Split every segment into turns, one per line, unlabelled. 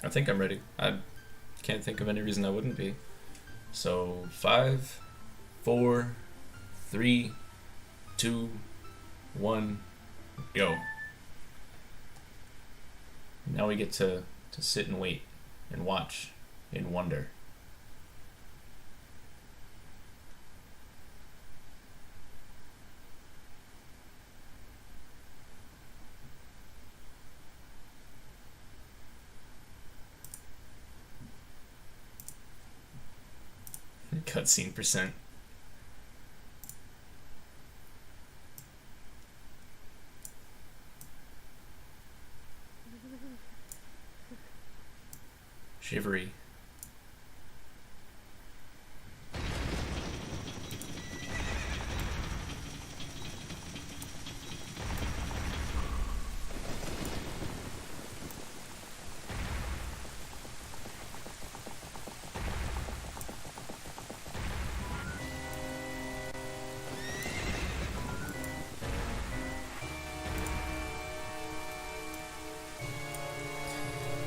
I think I'm ready. I can't think of any reason I wouldn't be. So 5, 4, 3, 2, 1, go. Now we get to sit and wait and watch in wonder. Cutscene percent. Shivery.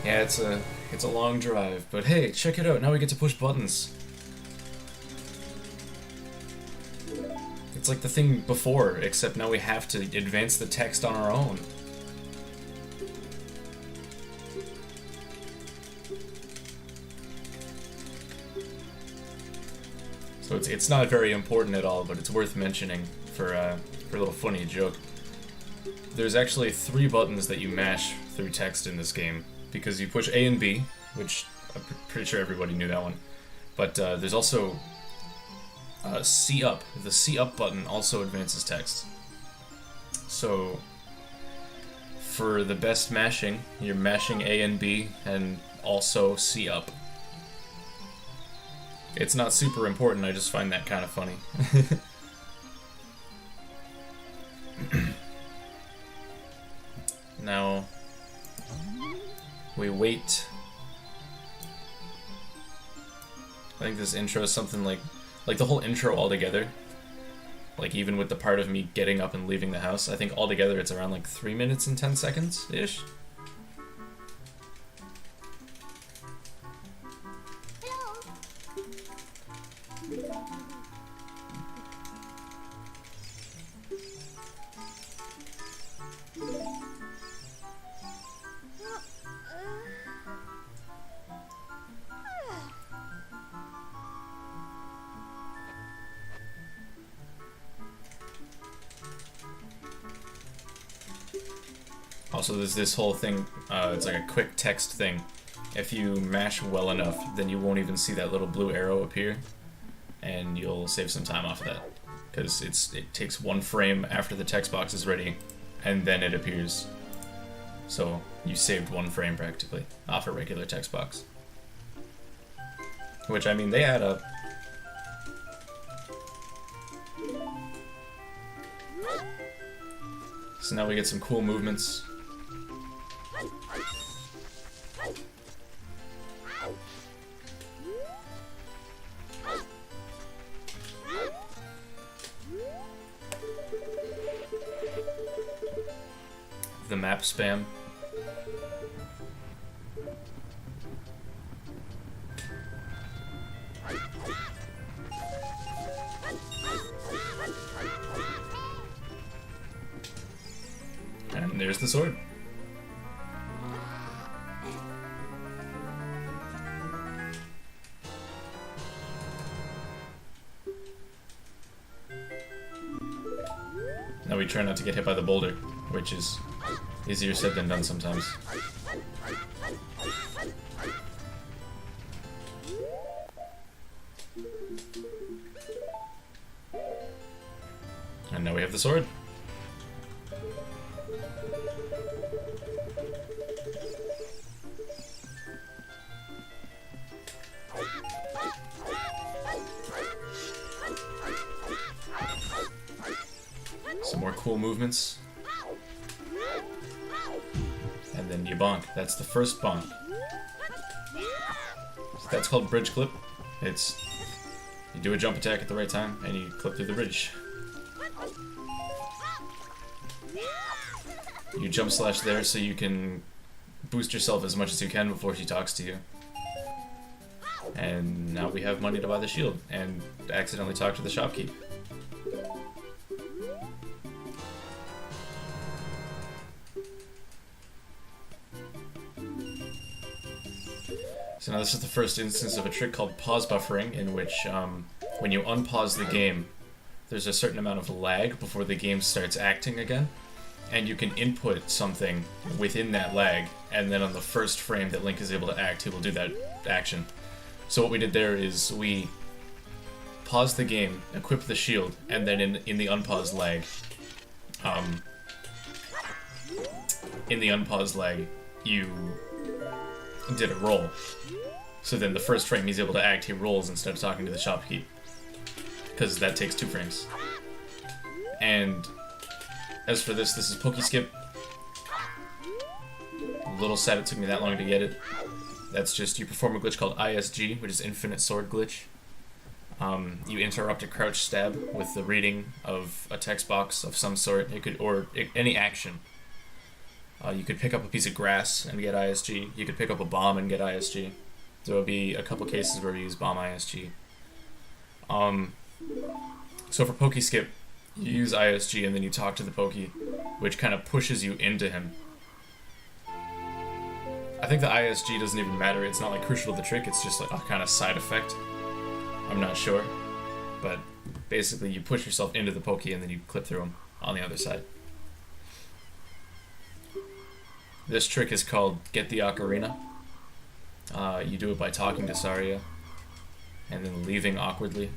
Yeah, it's a long drive, but hey, check it out. Now we get to push buttons. It's like the thing before, except now we have to advance the text on our own. So it's not very important at all, but it's worth mentioning for a little funny joke. There's actually 3 buttons that you mash through text in this game, because you push A and B, which I'm pretty sure everybody knew that one. But there's also C up. The C up button also advances text. So for the best mashing, you're mashing A and B and also C up. It's not super important, I just find that kind of funny. Now we wait. I think this intro is something like the whole intro altogether. Like even with the part of me getting up and leaving the house, I think altogether it's around like 3 minutes and 10 seconds ish. Also, there's this whole thing, it's like a quick text thing. If you mash well enough, then you won't even see that little blue arrow appear, and you'll save some time off of that. Because it takes 1 frame after the text box is ready, and then it appears. So you saved 1 frame practically off a regular text box. Which, I mean, they add up. So now we get some cool movements. The map spam. And there's the sword. Now we try not to get hit by the boulder, which is easier said than done sometimes. And now we have the sword. Some more cool movements. And then you bonk. That's the first bonk. That's called bridge clip. It's you do a jump attack at the right time and you clip through the bridge. You jump slash there so you can boost yourself as much as you can before she talks to you. And now we have money to buy the shield, and accidentally talk to the shopkeep. So now this is the first instance of a trick called pause buffering, in which when you unpause the game, there's a certain amount of lag before the game starts acting again, and you can input something within that lag, and then on the first frame that Link is able to act, he will do that action. So what we did there is we paused the game, equipped the shield, and then in the unpaused lag, you did a roll. So then the first frame he's able to act, he rolls instead of talking to the shopkeep, because that takes 2 frames. And as for this is Pokeskip. A little sad it took me that long to get it. That's just, you perform a glitch called ISG, which is Infinite Sword Glitch. You interrupt a crouch stab with the reading of a text box of some sort. Any action. You could pick up a piece of grass and get ISG. You could pick up a bomb and get ISG. There will be a couple cases where we use bomb ISG. So for Pokeskip, you use ISG and then you talk to the Poke, which kind of pushes you into him. I think the ISG doesn't even matter. It's not like crucial to the trick. It's just like a kind of side effect. I'm not sure, but basically you push yourself into the Poke and then you clip through him on the other side. This trick is called Get the Ocarina. You do it by talking to Saria and then leaving awkwardly.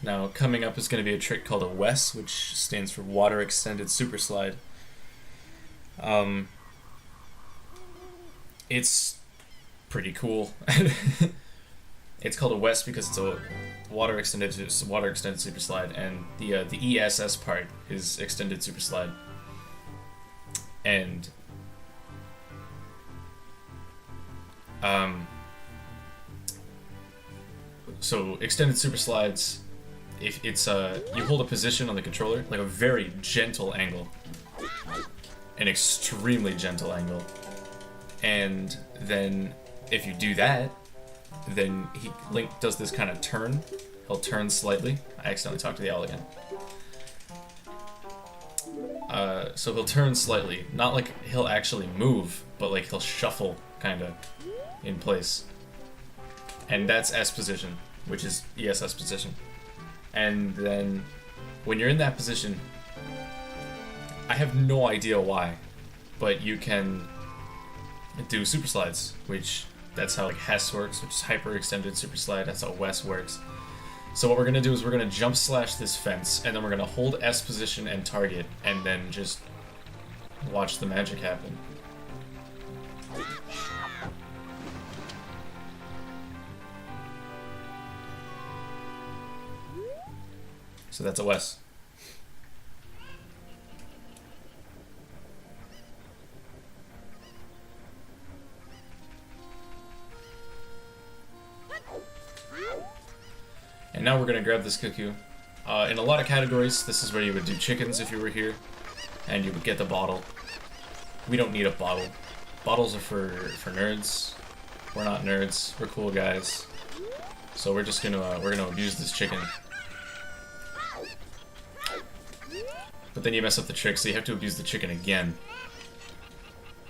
Now, coming up is going to be a trick called a WES, which stands for Water Extended Super Slide. It's pretty cool. It's called a WES because it's a water extended super slide, and the ESS part is extended super slide. And so extended super slides, if it's you hold a position on the controller, like a very gentle angle, an extremely gentle angle, and then if you do that, then Link does this kind of turn. He'll turn slightly. I accidentally talked to the owl again. So he'll turn slightly, not like he'll actually move, but like he'll shuffle kind of in place. And that's S position, which is ESS position. And then when you're in that position, I have no idea why, but you can do super slides, which that's how like HES works, which is hyper extended super slide. That's how WES works. So what we're gonna do is we're gonna jump slash this fence, and then we're gonna hold S position and target, and then just watch the magic happen. So that's a WES. And now we're gonna grab this cuckoo. In a lot of categories, this is where you would do chickens if you were here, and you would get the bottle. We don't need a bottle. Bottles are for nerds. We're not nerds. We're cool guys. So we're just gonna abuse this chicken. But then you mess up the trick, so you have to abuse the chicken again.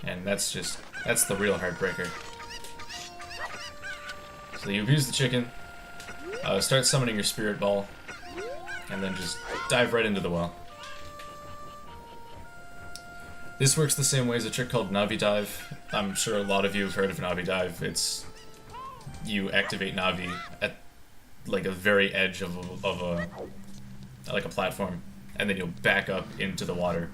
And that's the real heartbreaker. So you abuse the chicken, start summoning your spirit ball, and then just dive right into the well. This works the same way as a trick called Navi Dive. I'm sure a lot of you have heard of Navi Dive. It's you activate Navi at like a very edge of a platform, and then you'll back up into the water.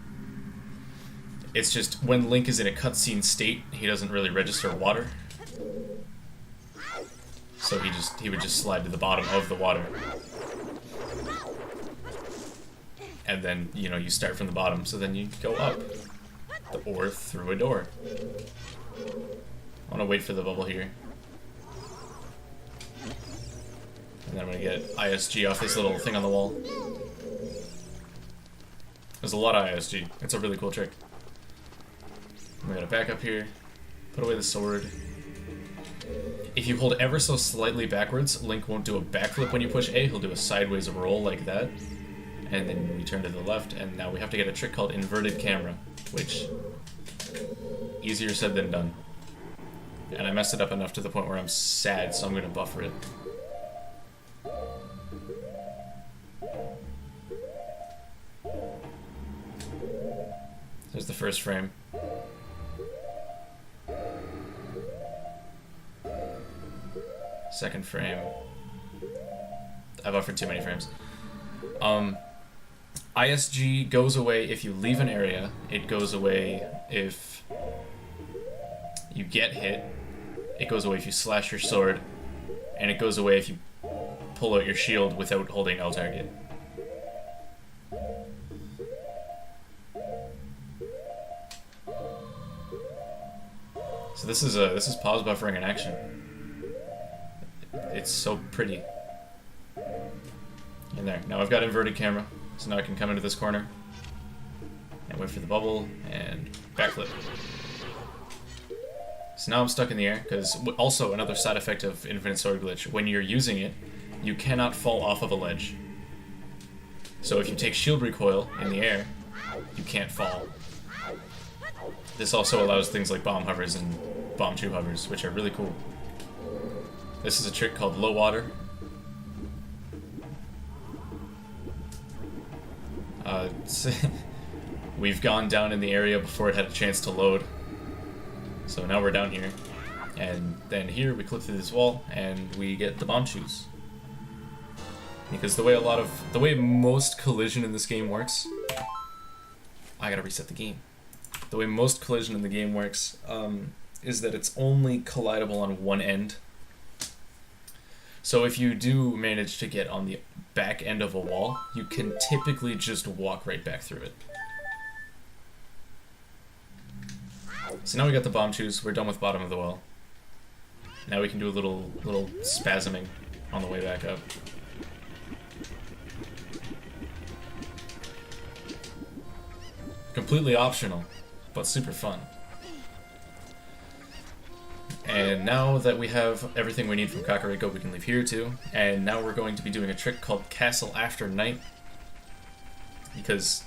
It's just when Link is in a cutscene state, he doesn't really register water. So he would just slide to the bottom of the water. And then, you start from the bottom, so then you go up. Or through a door. I want to wait for the bubble here. And then I'm gonna get ISG off this little thing on the wall. There's a lot of ISG. It's a really cool trick. We gotta back up here, put away the sword. If you hold ever so slightly backwards, Link won't do a backflip when you push A, he'll do a sideways roll like that. And then we turn to the left, and now we have to get a trick called inverted camera, which, easier said than done. And I messed it up enough to the point where I'm sad, so I'm gonna buffer it. There's the first frame. Second frame. I buffered too many frames. ISG goes away if you leave an area. It goes away if you get hit. It goes away if you slash your sword. And it goes away if you pull out your shield without holding L target. So this is pause buffering in action. It's so pretty. In there. Now I've got inverted camera, so now I can come into this corner and wait for the bubble and backflip. So now I'm stuck in the air, because also another side effect of Infinite Sword Glitch, when you're using it, you cannot fall off of a ledge. So if you take shield recoil in the air, you can't fall. This also allows things like bomb hovers and bomb tube hovers, which are really cool. This is a trick called low water. We've gone down in the area before it had a chance to load. So now we're down here. And then here we clip through this wall and we get the bomb shoes. Because the way most collision in this game works, I gotta reset the game. The way most collision in the game works is that it's only collidable on one end. So if you do manage to get on the back end of a wall, you can typically just walk right back through it. So now we got the bomb shoes, we're done with bottom of the well. Now we can do a little spasming on the way back up. Completely optional, but super fun. And now that we have everything we need from Kakariko, we can leave here too. And now we're going to be doing a trick called Castle After Night. Because,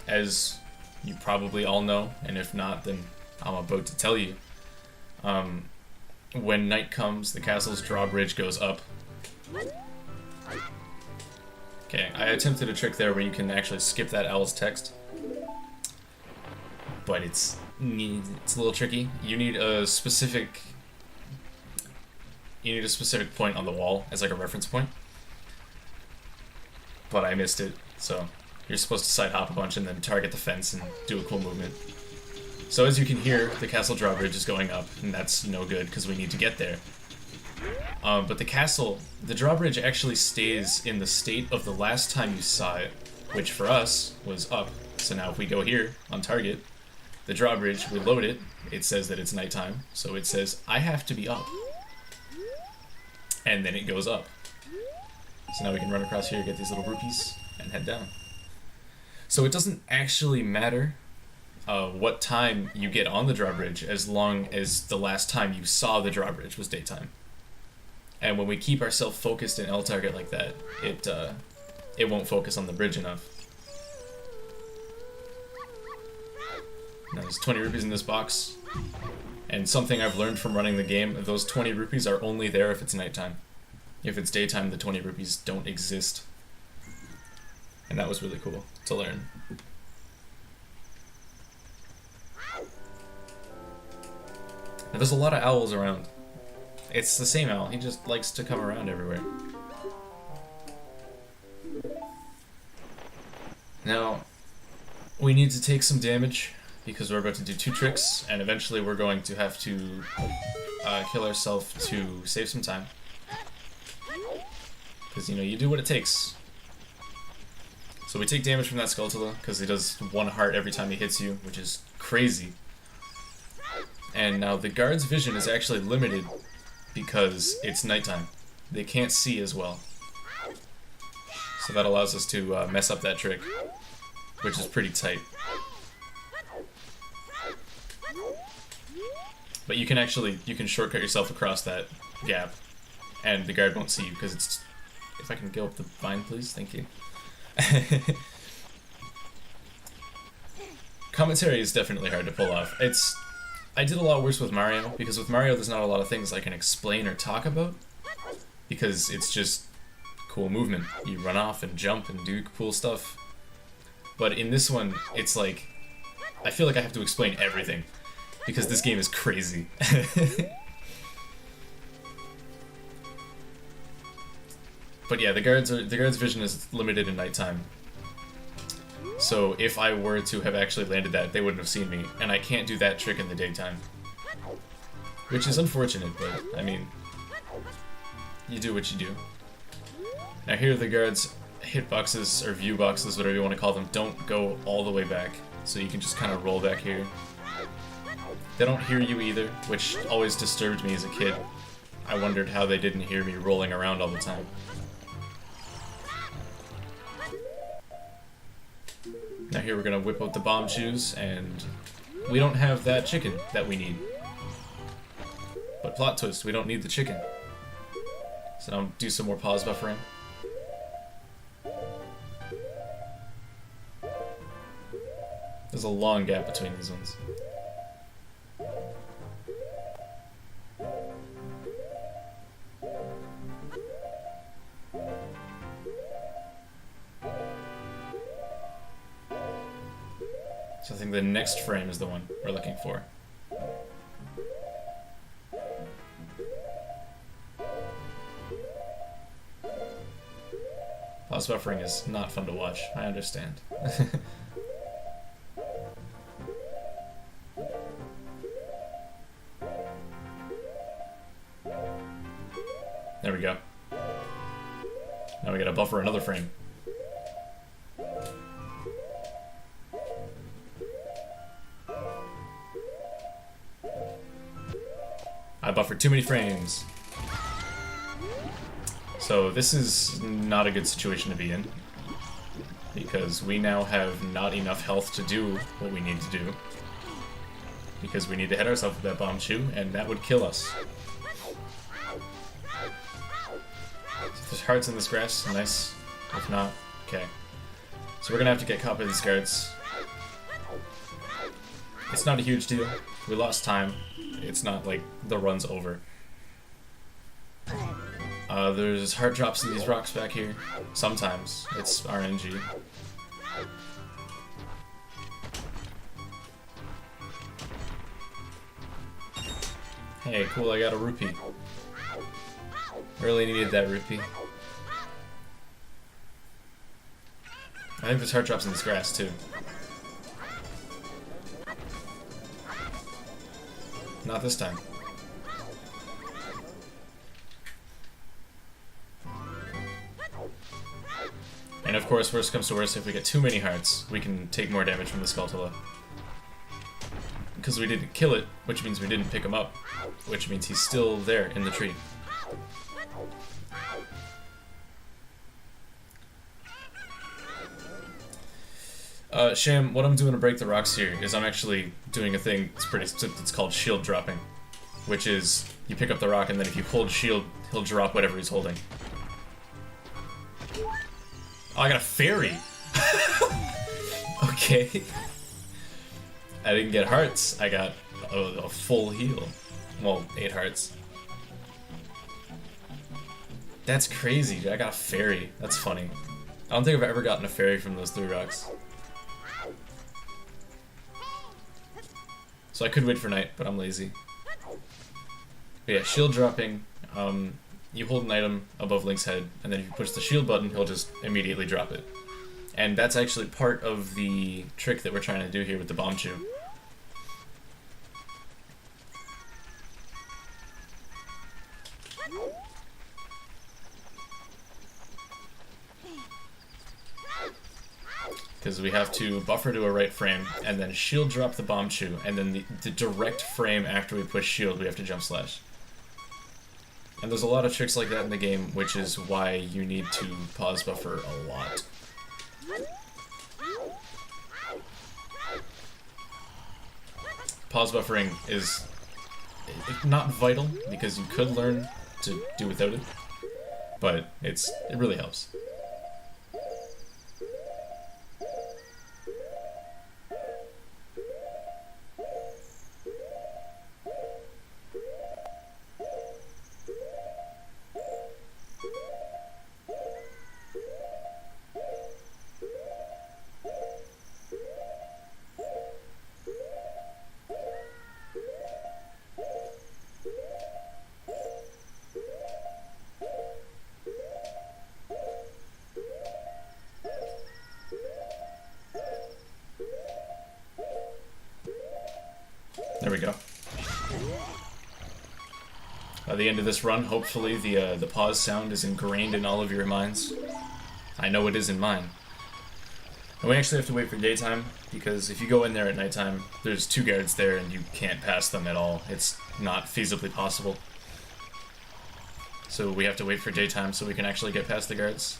as you probably all know, and if not, then I'm about to tell you, when night comes, the castle's drawbridge goes up. Okay, I attempted a trick there where you can actually skip that owl's text. But it's a little tricky. You need a specific point on the wall as like a reference point. But I missed it, so you're supposed to side hop a bunch and then target the fence and do a cool movement. So as you can hear, the castle drawbridge is going up, and that's no good because we need to get there. But the drawbridge actually stays in the state of the last time you saw it, which for us was up. So now if we go here on target, the drawbridge, we load it, it says that it's nighttime, so it says, I have to be up. And then it goes up. So now we can run across here, get these little rupees, and head down. So it doesn't actually matter what time you get on the drawbridge, as long as the last time you saw the drawbridge was daytime. And when we keep ourselves focused in L target like that, it won't focus on the bridge enough. Now there's 20 rupees in this box, and something I've learned from running the game, those 20 rupees are only there if it's nighttime. If it's daytime, the 20 rupees don't exist. And that was really cool to learn. Now, there's a lot of owls around. It's the same owl, he just likes to come around everywhere. Now, we need to take some damage, because we're about to do 2 tricks, and eventually we're going to have to kill ourselves to save some time. Because, you know, you do what it takes. So we take damage from that Skulltula, because he does 1 heart every time he hits you, which is crazy. And now the guard's vision is actually limited because it's nighttime. they can't see as well. So that allows us to mess up that trick, which is pretty tight. But you can shortcut yourself across that gap, and the guard won't see you because it's... If I can go up the vine, please, thank you. Commentary is definitely hard to pull off. I did a lot worse with Mario, because with Mario there's not a lot of things I can explain or talk about, because it's just cool movement. You run off and jump and do cool stuff. But in this one, it's like, I feel like I have to explain everything, because this game is crazy. But yeah, the guard's vision is limited in nighttime. So if I were to have actually landed that, they wouldn't have seen me, and I can't do that trick in the daytime. Which is unfortunate, but, I mean, you do what you do. Now here the guards' hitboxes, or view boxes, whatever you want to call them, don't go all the way back, so you can just kind of roll back here. They don't hear you either, which always disturbed me as a kid. I wondered how they didn't hear me rolling around all the time. Now here we're gonna whip out the bomb shoes, and we don't have that chicken that we need. But plot twist, we don't need the chicken. So now do some more pause buffering. There's a long gap between these ones. So I think the next frame is the one we're looking for. Pause buffering is not fun to watch, I understand. There we go. Now we gotta buffer another frame. I buffered too many frames. So this is not a good situation to be in, because we now have not enough health to do what we need to do, because we need to hit ourselves with that bomb shoe, and that would kill us. So there's hearts in this grass, nice. If not, okay. So we're gonna have to get caught by these guards. It's not a huge deal. We lost time. It's not like the run's over. There's heart drops in these rocks back here. Sometimes. It's RNG. Hey, cool, I got a rupee. Really needed that rupee. I think there's heart drops in this grass, too. Not this time. And of course, worst comes to worst, if we get too many hearts, we can take more damage from the Skulltula. Because we didn't kill it, which means we didn't pick him up, which means he's still there in the tree. Sham, what I'm doing to break the rocks here is I'm actually doing a thing it's called shield dropping, which is you pick up the rock and then if you hold shield, he'll drop whatever he's holding. Oh, I got a fairy! Okay. I didn't get hearts, I got a full heal. Well, 8 hearts. That's crazy, dude. I got a fairy. That's funny. I don't think I've ever gotten a fairy from those 3 rocks. So I could wait for night, but I'm lazy. But yeah, shield dropping. You hold an item above Link's head, and then if you push the shield button, he'll just immediately drop it. And that's actually part of the trick that we're trying to do here with the bomb chew. Because we have to buffer to a right frame, and then shield drop the bomb chew, and then the direct frame after we push shield, we have to jump slash. And there's a lot of tricks like that in the game, which is why you need to pause buffer a lot. Pause buffering is not vital, because you could learn to do without it, but it really helps. There we go. By the end of this run, hopefully the pause sound is ingrained in all of your minds. I know it is in mine. And we actually have to wait for daytime, because if you go in there at nighttime, there's 2 guards there and you can't pass them at all. It's not feasibly possible. So we have to wait for daytime so we can actually get past the guards.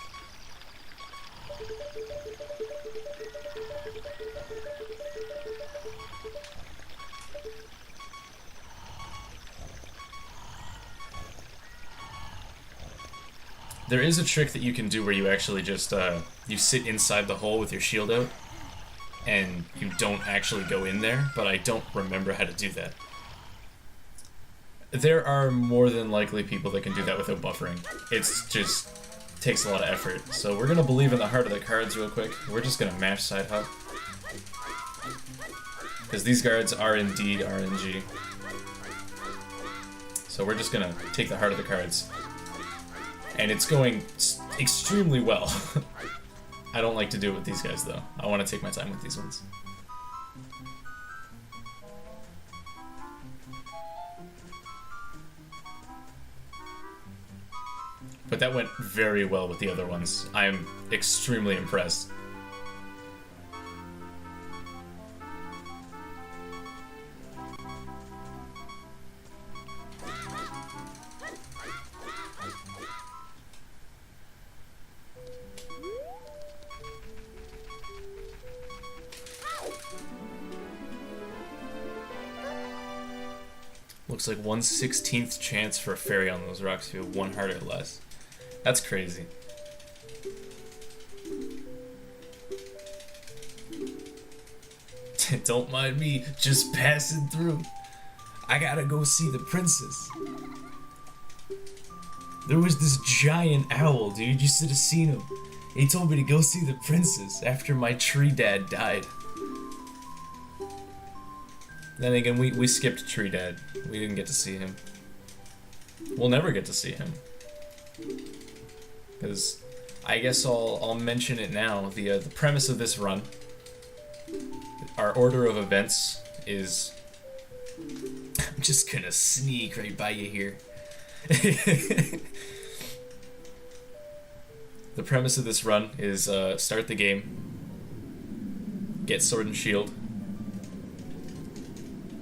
There is a trick that you can do where you actually just, you sit inside the hole with your shield out, and you don't actually go in there, but I don't remember how to do that. There are more than likely people that can do that without buffering. It's just takes a lot of effort. So we're gonna believe in the heart of the cards real quick. We're just gonna mash side hop. Because these guards are indeed RNG. So we're just gonna take the heart of the cards. And it's going extremely well. I don't like to do it with these guys, though. I want to take my time with these ones. But that went very well with the other ones. I am extremely impressed. Looks like 1/16th chance for a fairy on those rocks if you have 1 heart or less. That's crazy. Don't mind me, just passing through. I gotta go see the princess. There was this giant owl, dude. You should have seen him. He told me to go see the princess after my tree dad died. Then again, we skipped Tree Dad. We didn't get to see him. We'll never get to see him. Because I guess I'll mention it now. The premise of this run, our order of events is... I'm just gonna sneak right by you here. The premise of this run is start the game, get Sword and Shield,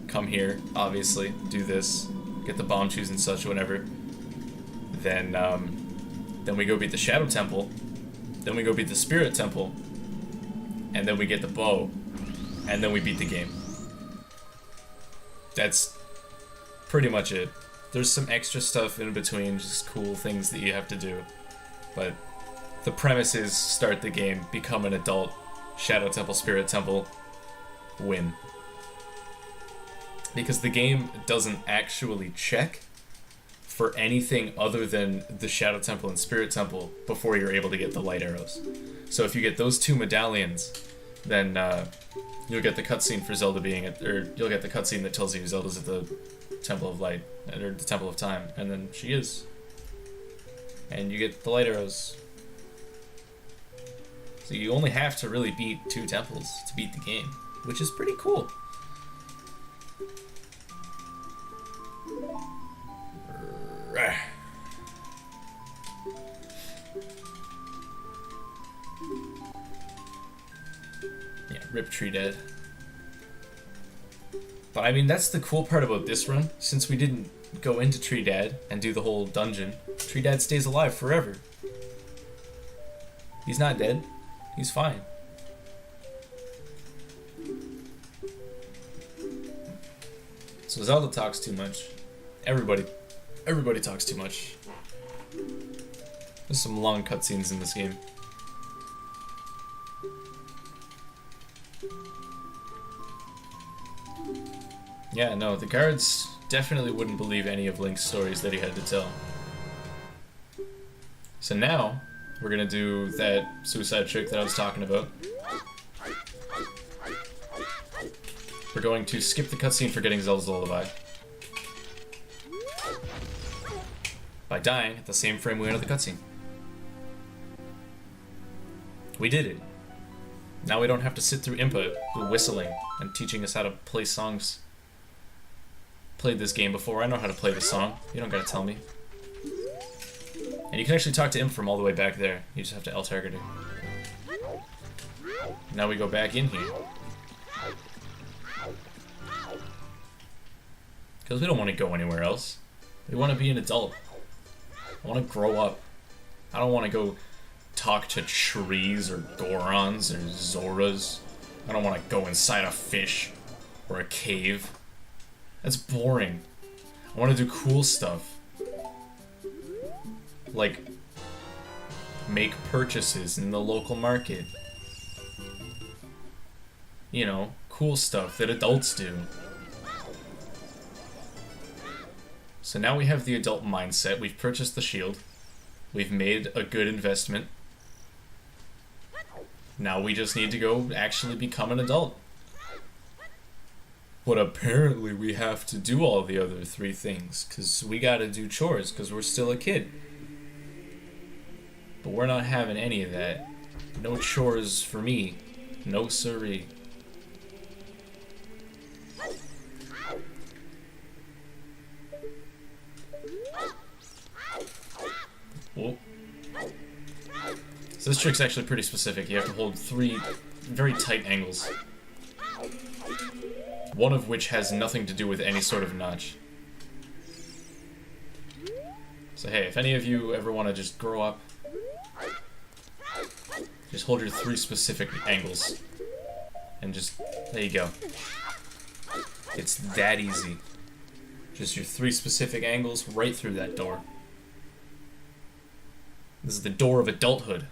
come here, obviously, do this, get the bomb shoes and such, whatever. Then we go beat the Shadow Temple, then we go beat the Spirit Temple, and then we get the bow, and then we beat the game. That's pretty much it. There's some extra stuff in between, just cool things that you have to do. But the premise is start the game, become an adult, Shadow Temple, Spirit Temple, win. Because the game doesn't actually check for anything other than the Shadow Temple and Spirit Temple before you're able to get the light arrows. So if you get those 2 medallions, then you'll get the cutscene for Zelda being at, or you'll get the cutscene that tells you Zelda's at the Temple of Light, or the Temple of Time, and then she is. And you get the light arrows. So you only have to really beat 2 temples to beat the game, which is pretty cool. Yeah, rip Tree Dead. But I mean, that's the cool part about this run, since we didn't go into Tree Dad and do the whole dungeon, Tree Dad stays alive forever. He's not dead. He's fine. So Zelda talks too much. Everybody talks too much. There's some long cutscenes in this game. Yeah, no, the guards definitely wouldn't believe any of Link's stories that he had to tell. So now, we're gonna do that suicide trick that I was talking about. We're going to skip the cutscene for getting Zelda's Lullaby by dying at the same frame we entered the cutscene. We did it. Now we don't have to sit through Impa whistling and teaching us how to play songs. Played this game before, I know how to play the song. You don't gotta tell me. And you can actually talk to Imp from all the way back there. You just have to L-target her. Now we go back in here. Because we don't want to go anywhere else. We want to be an adult. I want to grow up. I don't want to go talk to trees or Gorons or Zoras. I don't want to go inside a fish or a cave. That's boring. I want to do cool stuff. Like, make purchases in the local market. You know, cool stuff that adults do. So now we have the adult mindset. We've purchased the shield. We've made a good investment. Now we just need to go actually become an adult. But apparently we have to do all the other 3 things, because we gotta do chores, because we're still a kid. But we're not having any of that. No chores for me. No siree. Whoa. So this trick's actually pretty specific. You have to hold 3 very tight angles. One of which has nothing to do with any sort of notch. So hey, if any of you ever want to just grow up, just hold your 3 specific angles. And just, there you go. It's that easy. Just your 3 specific angles right through that door. This is the door of adulthood.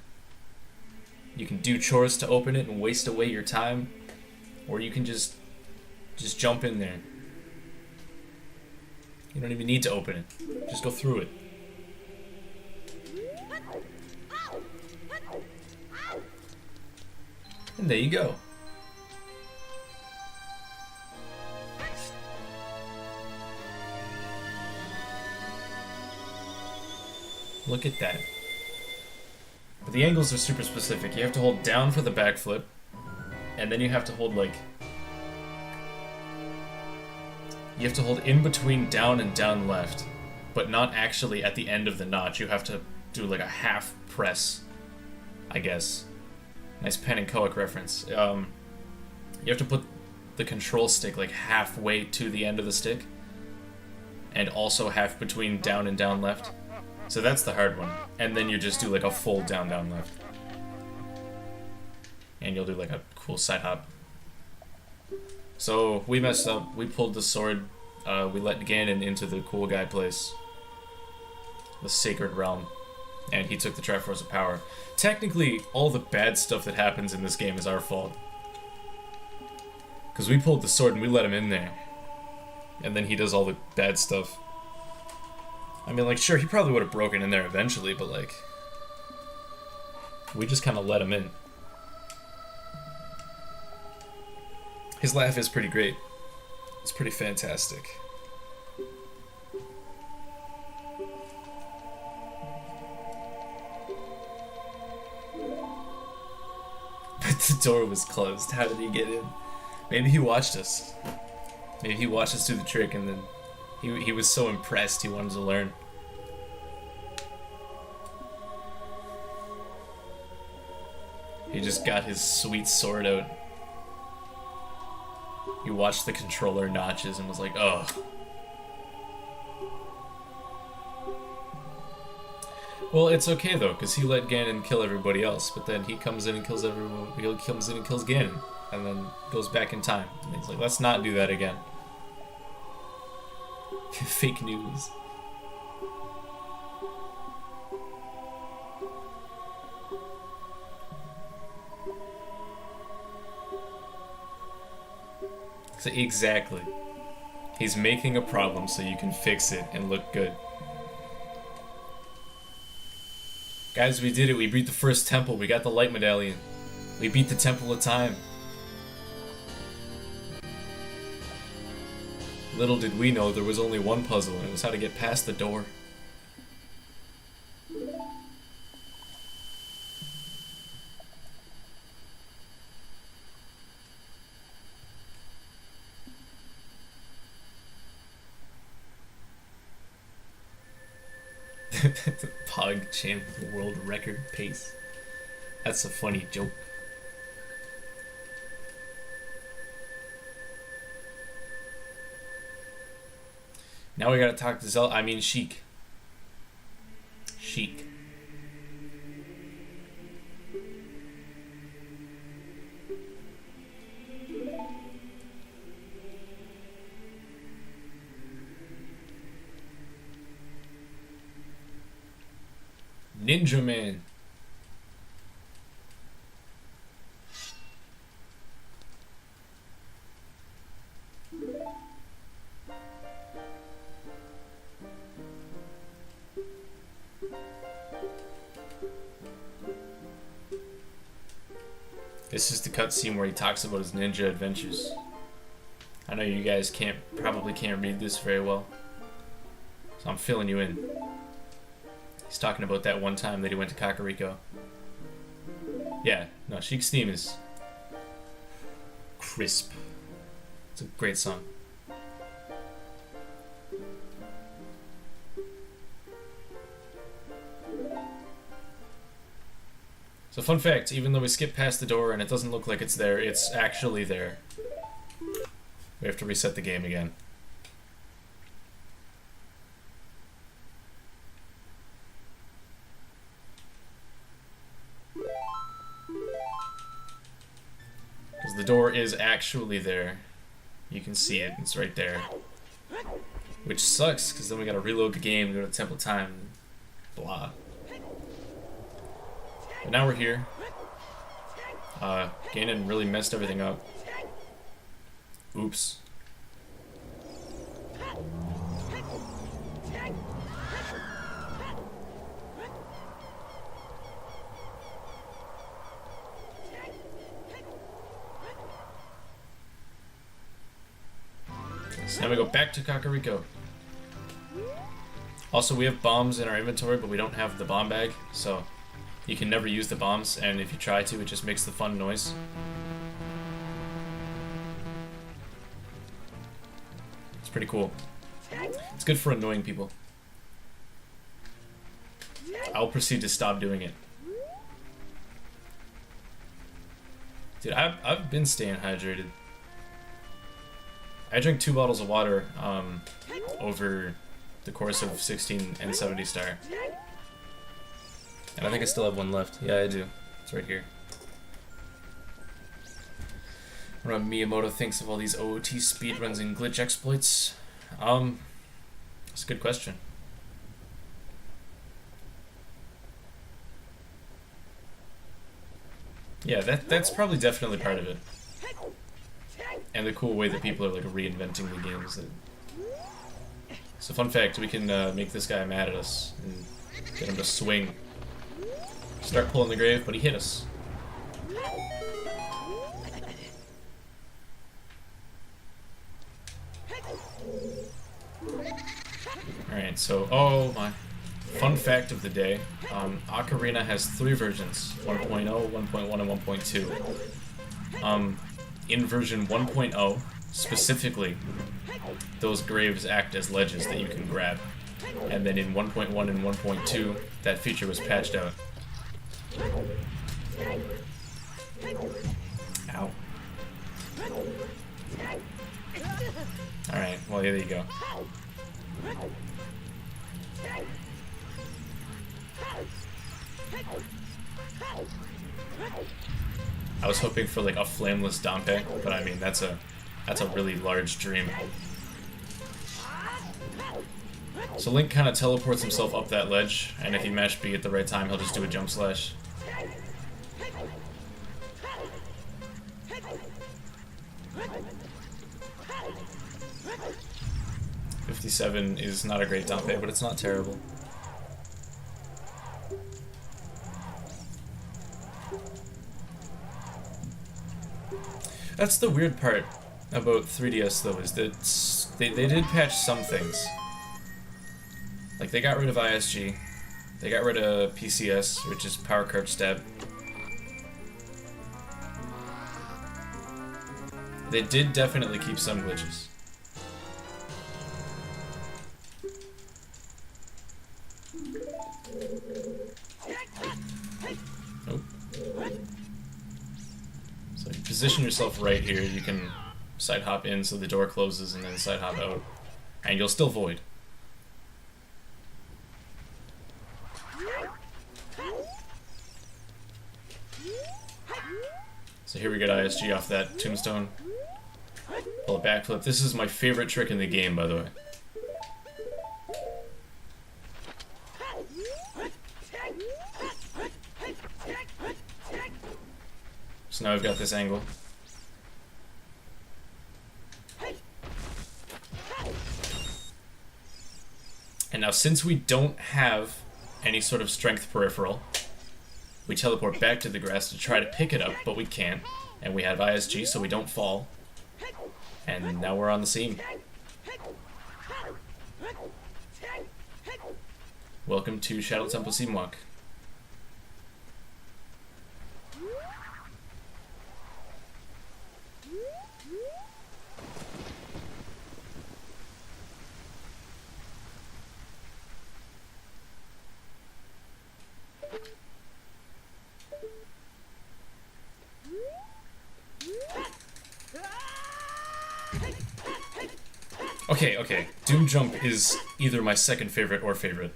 You can do chores to open it and waste away your time, or you can just jump in there. You don't even need to open it. Just go through it. And there you go. Look at that. But the angles are super specific. You have to hold down for the backflip, and then you have to hold, like... You have to hold in between down and down left, but not actually at the end of the notch. You have to do, like, a half press, I guess. Nice Pen and Coic reference. You have to put the control stick, like, halfway to the end of the stick, and also half between down and down left. So that's the hard one. And then you just do like a full down, down, left. And you'll do like a cool side hop. So we messed up. We pulled the sword. We let Ganon into the cool guy place. The Sacred Realm. And he took the Triforce of Power. Technically, all the bad stuff that happens in this game is our fault. Because we pulled the sword and we let him in there. And then he does all the bad stuff. I mean, like, sure, he probably would have broken in there eventually, but, like, we just kind of let him in. His laugh is pretty great. It's pretty fantastic. But the door was closed. How did he get in? Maybe he watched us. Maybe he watched us do the trick and then he was so impressed he wanted to learn. He just got his sweet sword out. He watched the controller notches and was like, oh. Well, it's okay though, because he let Ganon kill everybody else, but then he comes in and kills everyone. He comes in and kills Ganon, and then goes back in time. And he's like, let's not do that again. Fake news. So exactly. He's making a problem so you can fix it and look good. Guys, we did it. We beat the first temple. We got the light medallion. We beat the Temple of Time. Little did we know there was only one puzzle, and it was how to get past the door. The Pog champ world record pace. That's a funny joke. Now we gotta talk to Zelda. I mean, Sheik. Sheik. Ninja Man. This is the cutscene where he talks about his ninja adventures. I know you guys probably can't read this very well, so I'm filling you in. He's talking about that one time that he went to Kakariko. Yeah, no, Sheik's theme is crisp. It's a great song. So fun fact, even though we skip past the door and it doesn't look like it's there, it's actually there. We have to reset the game again. Because the door is actually there. You can see it, it's right there. Which sucks, because then we gotta reload the game, go to Temple of Time, blah. But now we're here. Ganon really messed everything up. Oops. So now we go back to Kakariko. Also, we have bombs in our inventory, but we don't have the bomb bag, so you can never use the bombs, and if you try to, it just makes the fun noise. It's pretty cool. It's good for annoying people. I'll proceed to stop doing it. Dude, I've been staying hydrated. I drank 2 bottles of water over the course of 16 and 70 star. And I think I still have one left. Yeah, I do. It's right here. I don't know what Miyamoto thinks of all these OOT speedruns and glitch exploits. That's a good question. Yeah, that's probably definitely part of it. And the cool way that people are like reinventing the games. So fun fact, we can make this guy mad at us and get him to swing. Start pulling the grave, but he hit us. Alright, so, oh my. Fun fact of the day, Ocarina has 3 versions, 1.0, 1.1, and 1.2. In version 1.0, specifically, those graves act as ledges that you can grab. And then in 1.1 and 1.2, that feature was patched out. Ow. Alright, well, there you go. I was hoping for like a flameless Dampe, but I mean that's a really large dream. So Link kind of teleports himself up that ledge, and if you mash B at the right time, he'll just do a jump slash. "57" is not a great Dampe, but it's not terrible. That's the weird part about 3DS though, is that they did patch some things. Like, they got rid of ISG, they got rid of PCS, which is Power Crouch Stab. They did definitely keep some glitches. Nope. So you position yourself right here, you can side hop in so the door closes and then side hop out, and you'll still void. So here we get ISG off that tombstone. Pull a backflip. This is my favorite trick in the game, by the way. So now I've got this angle. And now since we don't have any sort of strength peripheral, we teleport back to the grass to try to pick it up, but we can't. And we have ISG, so we don't fall. And now we're on the seam. Welcome to Shadow Temple Seam Walk. Okay. Doom Jump is either my second favorite or favorite.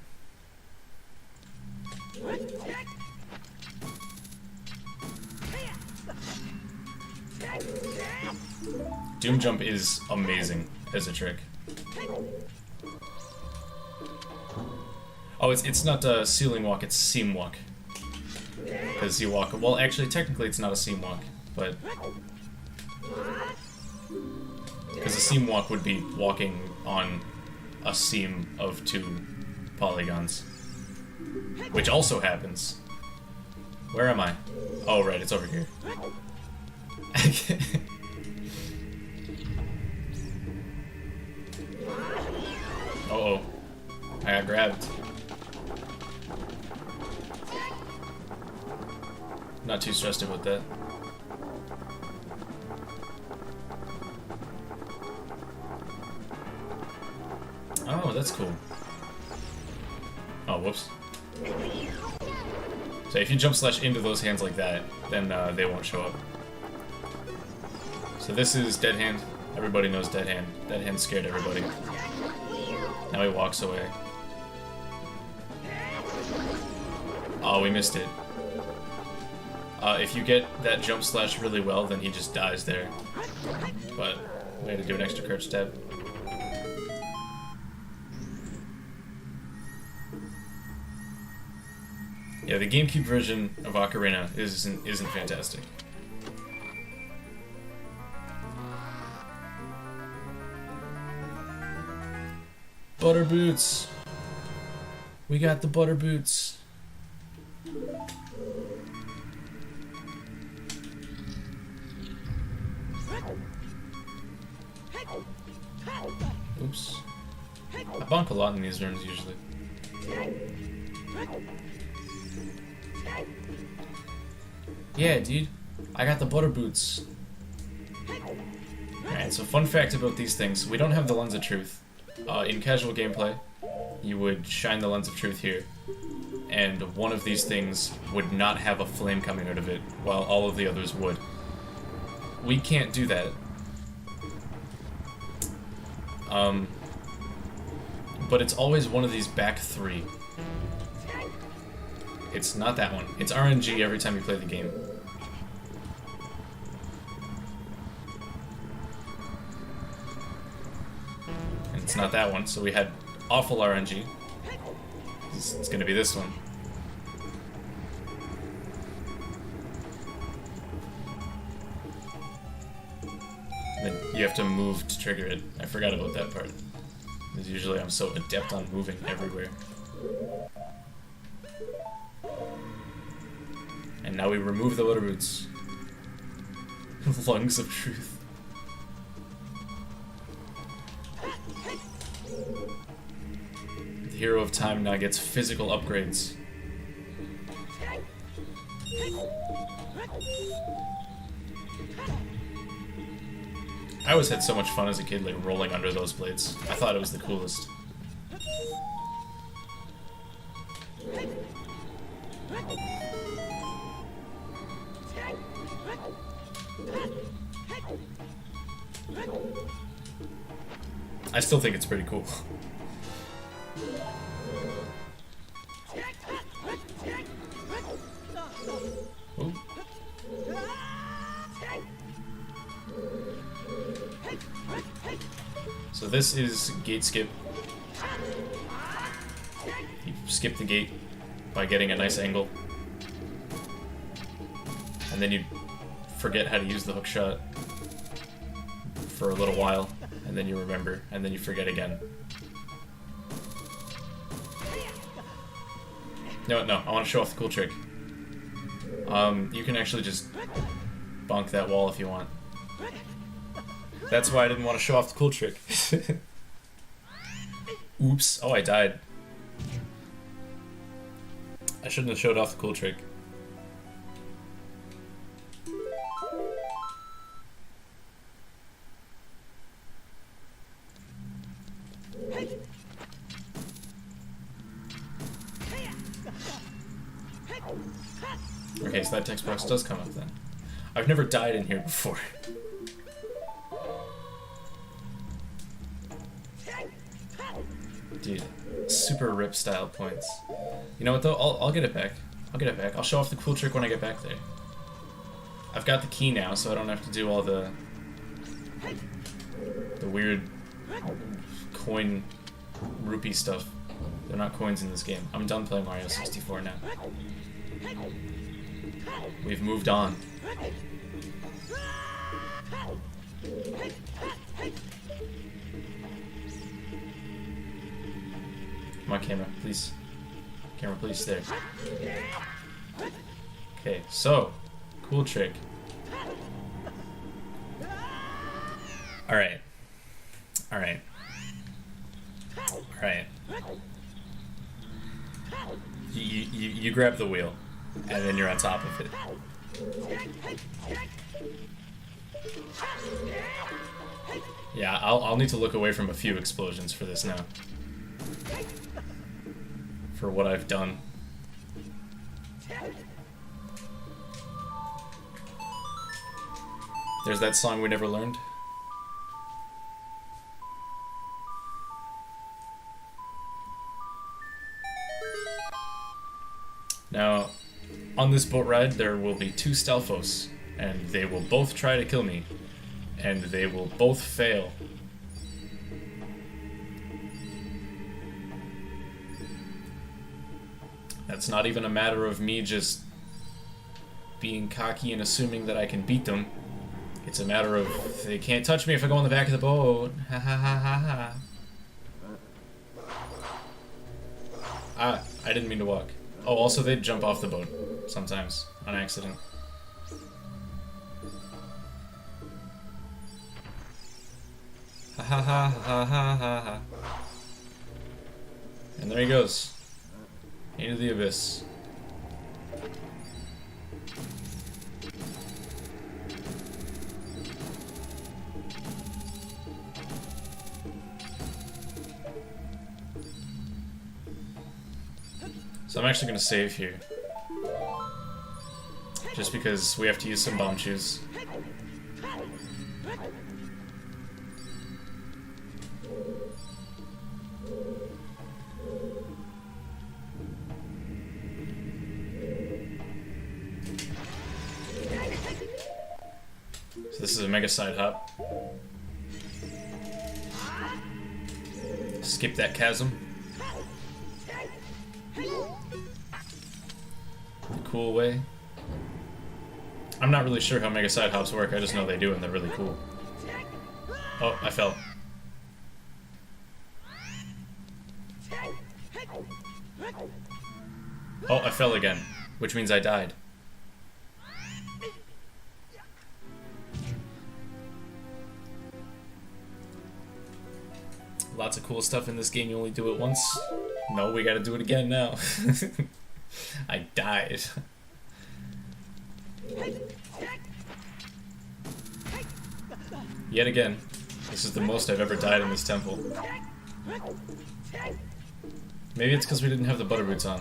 Doom Jump is amazing as a trick. Oh, it's not a ceiling walk, it's seam walk. Because you walk... Well, actually, technically it's not a seam walk, but... Because a seam walk would be walking on a seam of 2 polygons. Which also happens. Where am I? Oh, right, it's over here. Uh-oh. I got grabbed. Not too stressed about that. Oh, that's cool. Oh, whoops. So if you jump slash into those hands like that, then they won't show up. So this is Dead Hand. Everybody knows Dead Hand. Dead Hand scared everybody. Now he walks away. Oh, we missed it. If you get that jump slash really well, then he just dies there. But we had to do an extra crouch stab. Yeah, the GameCube version of Ocarina isn't fantastic. Butter boots. We got the butter boots. Oops. I bonk a lot in these rooms usually. Yeah, dude. I got the butter boots. Alright, so fun fact about these things. We don't have the Lens of Truth. In casual gameplay, you would shine the Lens of Truth here, and one of these things would not have a flame coming out of it, while all of the others would. We can't do that. But it's always one of these back 3. It's not that one. It's RNG every time you play the game. it's not that one. So we had awful RNG. It's gonna be this one. And then you have to move to trigger it. I forgot about that part. Because usually I'm so adept on moving everywhere. And now we remove the water roots. Lungs of truth. The hero of time now gets physical upgrades. I always had so much fun as a kid, like rolling under those blades. I thought it was the coolest. I still think it's pretty cool. Ooh. So this is gate skip. You skip the gate by getting a nice angle. And then you forget how to use the hook shot for a little while, and then you remember, and then you forget again. No, I want to show off the cool trick. You can actually just bonk that wall if you want. That's why I didn't want to show off the cool trick. Oops. Oh, I died. I shouldn't have showed off the cool trick. Okay, so that text box does come up then. I've never died in here before. Dude, super rip style points. You know what though? I'll get it back. I'll get it back. I'll show off the cool trick when I get back there. I've got the key now, so I don't have to do all the weird coin rupee stuff. They're not coins in this game. I'm done playing Mario 64 now. We've moved on. Come on, camera, please. Camera, please, there. Okay, so, cool trick. Alright. Alright. Alright. You grab the wheel, and then you're on top of it. Yeah, I'll need to look away from a few explosions for this now. For what I've done. There's that song we never learned. Now, on this boat ride, there will be two Stelfos, and they will both try to kill me, and they will both fail. That's not even a matter of me just being cocky and assuming that I can beat them. It's a matter of they can't touch me if I go on the back of the boat. Ha ha ha ha ha. Ah, I didn't mean to walk. Oh, also they jump off the boat sometimes on accident. Ha ha ha ha ha ha ha. And there he goes. Into the abyss. So I'm actually going to save here. Just because we have to use some bomb shoes. So this is a mega side hop. Skip that chasm. The cool way. I'm not really sure how Mega Side Hops work, I just know they do and they're really cool. Oh, I fell. Oh, I fell again, which means I died. Lots of cool stuff in this game, you only do it once. No, we gotta do it again now. I died. Yet again, this is the most I've ever died in this temple. Maybe it's because we didn't have the butter boots on.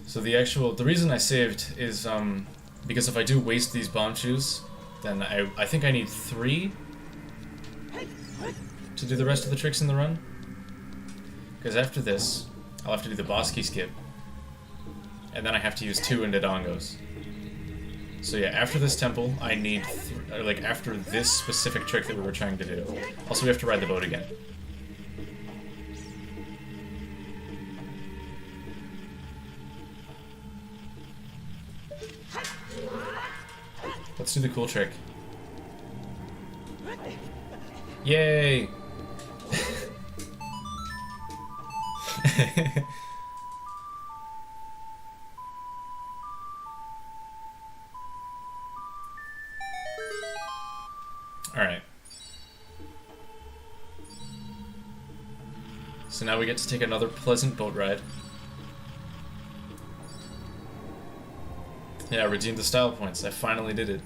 So the reason I saved is because if I do waste these bomb shoes, then I think I need 3 to do the rest of the tricks in the run. Because after this, I'll have to do the boss key skip, and then I have to use 2 Ndongos. So yeah, after this temple, I need, like after this specific trick that we were trying to do. Also, we have to ride the boat again. Let's do the cool trick. Yay! Alright. So now we get to take another pleasant boat ride. Yeah, I redeemed the style points. I finally did it.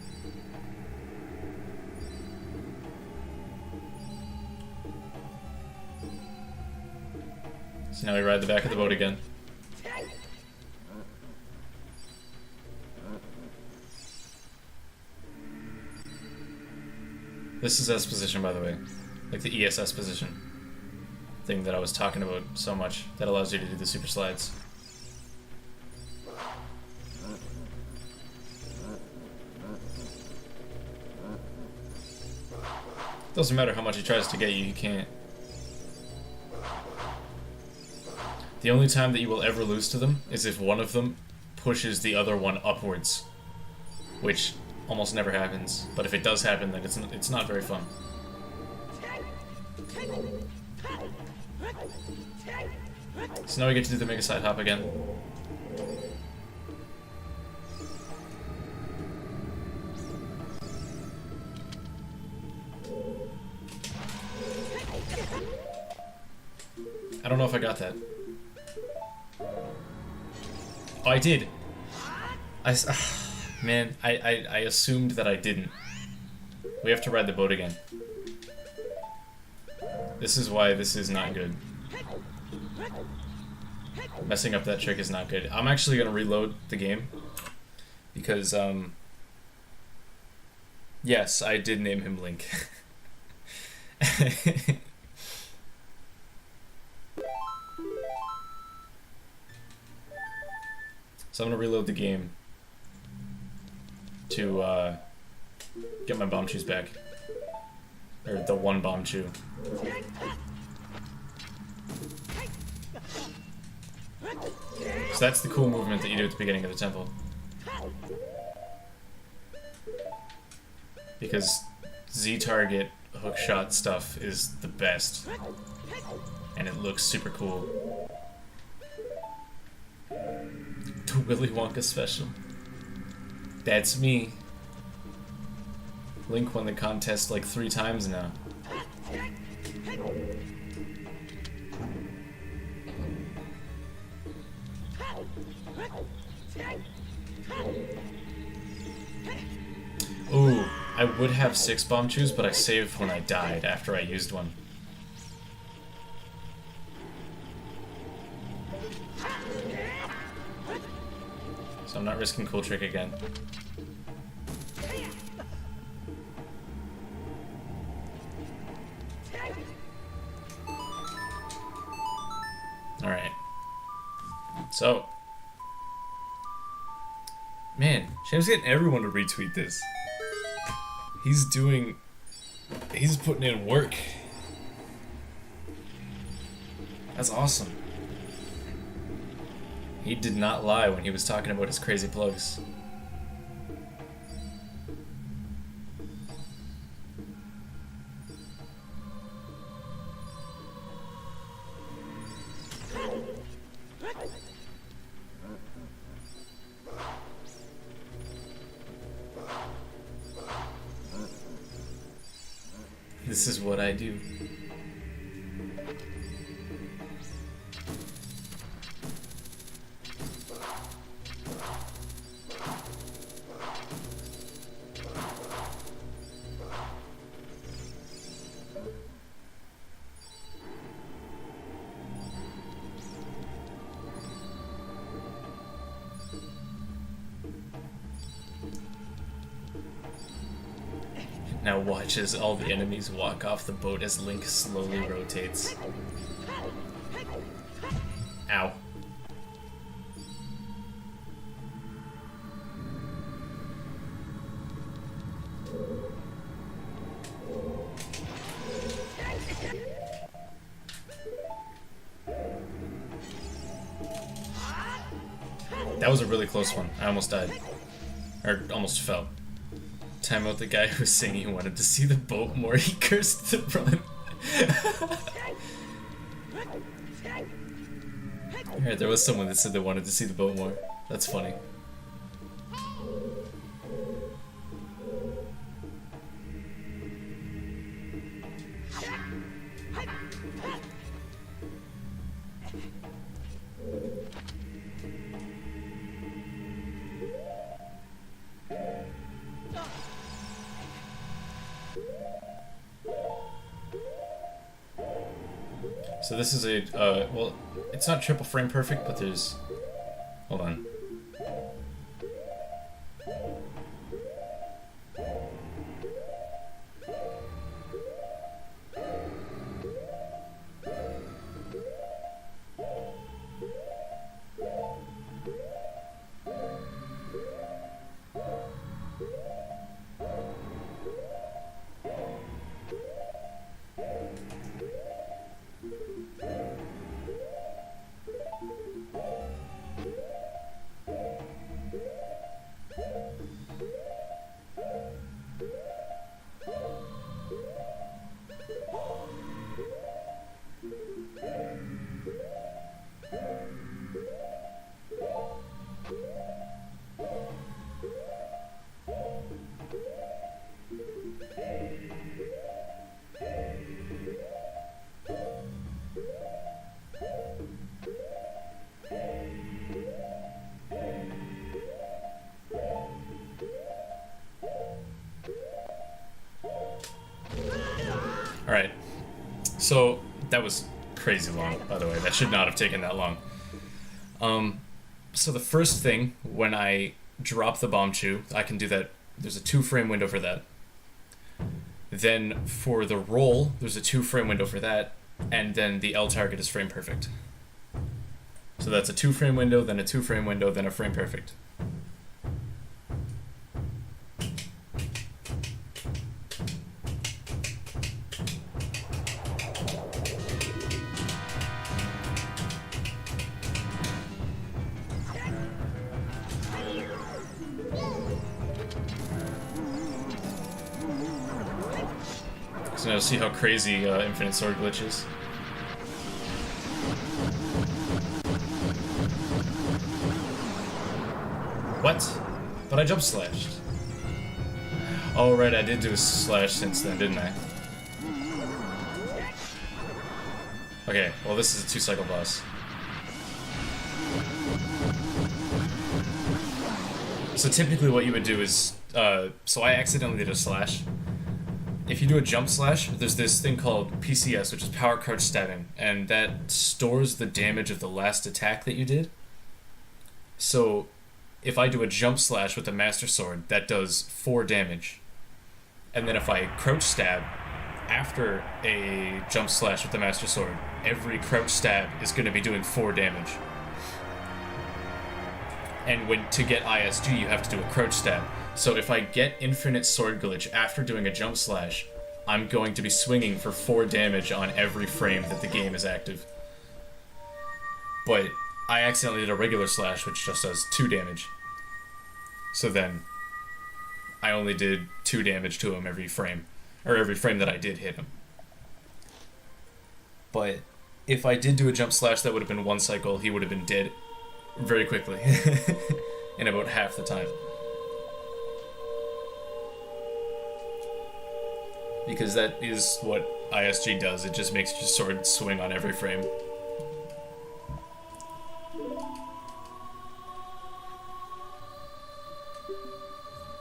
So now we ride the back of the boat again. This is S position, by the way. Like the ESS position. Thing that I was talking about so much. That allows you to do the super slides. Doesn't matter how much he tries to get you, he can't. The only time that you will ever lose to them is if one of them pushes the other one upwards, which almost never happens. But if it does happen, then it's not very fun. So now we get to do the Mega Side Hop again. I don't know if I got that. Oh, I did. Man, I assumed that I didn't. We have to ride the boat again. This is why this is not good. Messing up that trick is not good. I'm actually gonna reload the game because yes, I did name him Link. So I'm gonna reload the game to get my bomb shoes back. Or the one bomb shoe. So that's the cool movement that you do at the beginning of the temple. Because Z-target hookshot stuff is the best. And it looks super cool. The Willy Wonka special. That's me. Link won the contest like 3 times now. Ooh, I would have 6 bomb chews, but I saved when I died after I used one. So I'm not risking cool trick again. Alright. So. Man, Sham's getting everyone to retweet this. He's putting in work. That's awesome. He did not lie when he was talking about his crazy plugs. This is what I do. Now watch as all the enemies walk off the boat as Link slowly rotates. Ow. That was a really close one. I almost died. Or almost fell. Time out the guy who was saying he wanted to see the boat more, he cursed the run. Alright, there was someone that said they wanted to see the boat more. That's funny. So this is a, well, it's not triple frame perfect, but there's, hold on. Alright, so that was crazy long, by the way. That should not have taken that long. So the first thing, when I drop the bomb chew, I can do that. There's a 2-frame window for that. Then for the roll, there's a 2-frame window for that, and then the L target is frame perfect. So that's a 2-frame window, then a 2-frame window, then a frame perfect. So now see how crazy Infinite Sword glitch is. What? But I jump slashed. Oh right, I did do a slash since then, didn't I? Okay, well this is a 2-cycle boss. So typically what you would do is, so I accidentally did a slash. If you do a jump slash, there's this thing called PCS, which is power crouch stabbing, and that stores the damage of the last attack that you did. So if I do a jump slash with the Master Sword, that does 4 damage. And then if I crouch stab after a jump slash with the Master Sword, every crouch stab is going to be doing 4 damage. And to get ISG, you have to do a crouch stab. So if I get infinite sword glitch after doing a jump slash, I'm going to be swinging for 4 damage on every frame that the game is active. But I accidentally did a regular slash, which just does 2 damage. So then, I only did 2 damage to him every frame. Or every frame that I did hit him. But if I did do a jump slash, that would have been 1 cycle, he would have been dead very quickly. In about half the time. Because that is what ISG does, it just makes your sword swing on every frame.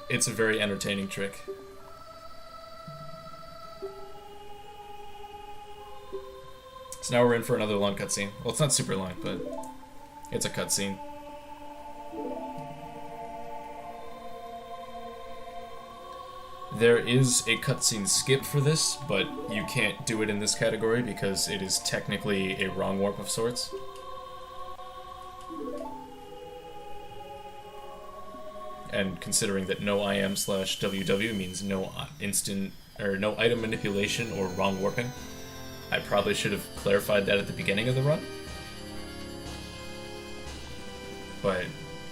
It's a very entertaining trick. So now we're in for another long cutscene. Well, it's not super long, but it's a cutscene. There is a cutscene skip for this, but you can't do it in this category because it is technically a wrong warp of sorts. And considering that no IM/WW means no instant or no item manipulation or wrong warping, I probably should have clarified that at the beginning of the run. But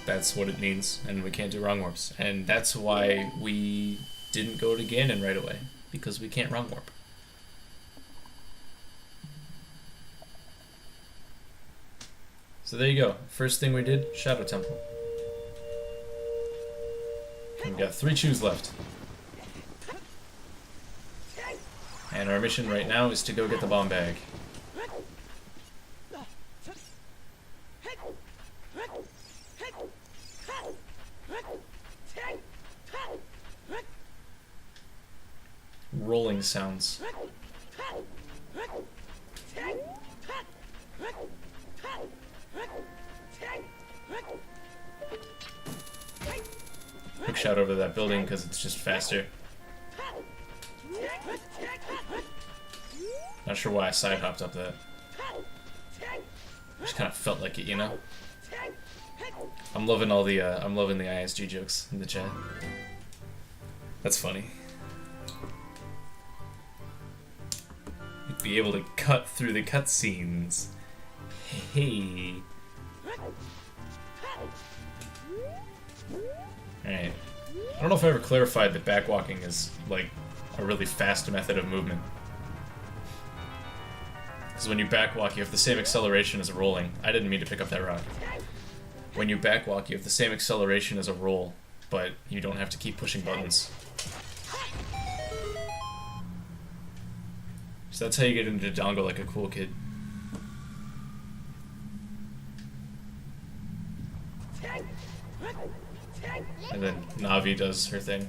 that's what it means, and we can't do wrong warps. And that's why we didn't go to Ganon right away, because we can't wrong warp. So there you go. First thing we did, Shadow Temple. We've got 3 chews left. And our mission right now is to go get the bomb bag. Rolling sounds. Quick shout over that building because it's just faster. Not sure why I side hopped up that. Just kind of felt like it, you know. I'm loving all the I'm loving the ISG jokes in the chat. That's funny. You'd be able to cut through the cutscenes. Hey. Alright. I don't know if I ever clarified that backwalking is, like, a really fast method of movement. Because when you backwalk, you have the same acceleration as a rolling. I didn't mean to pick up that rock. When you backwalk, you have the same acceleration as a roll, but you don't have to keep pushing buttons. So that's how you get into Dongle like a cool kid. And then Navi does her thing.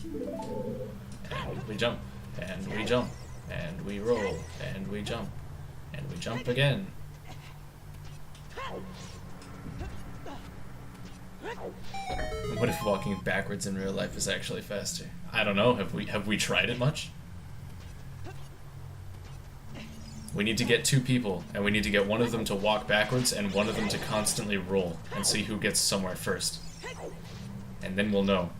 And we jump, and we jump, and we roll, and we jump, and we jump again. What if walking backwards in real life is actually faster? I don't know, have we tried it much? We need to get 2 people, and we need to get one of them to walk backwards and one of them to constantly roll, and see who gets somewhere first. And then we'll know.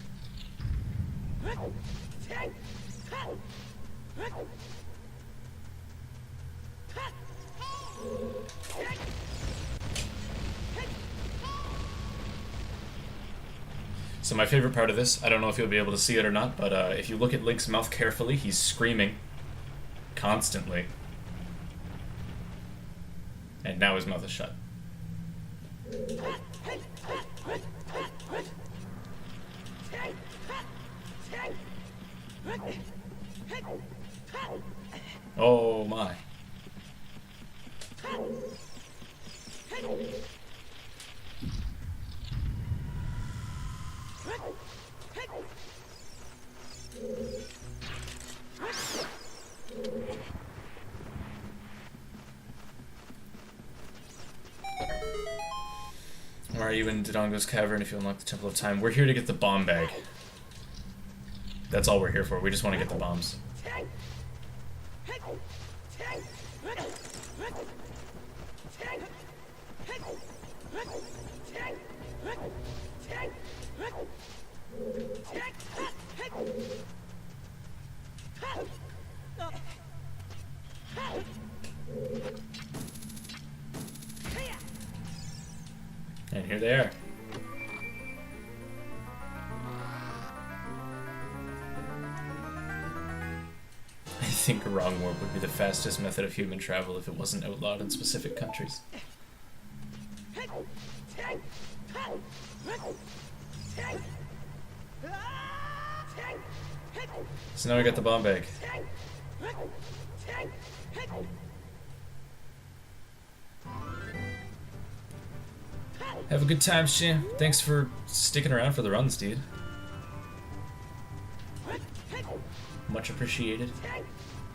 So my favorite part of this, I don't know if you'll be able to see it or not, but if you look at Link's mouth carefully, he's screaming constantly. And now his mouth is shut. Oh my. Why are you in Dodongo's Cavern if you unlock the Temple of Time? We're here to get the bomb bag. That's all we're here for. We just want to get the bombs. And here they are. I think wrong warp would be the fastest method of human travel if it wasn't outlawed in specific countries. So now we got the bomb bag. Have a good time, Shim. Thanks for sticking around for the runs, dude. Much appreciated.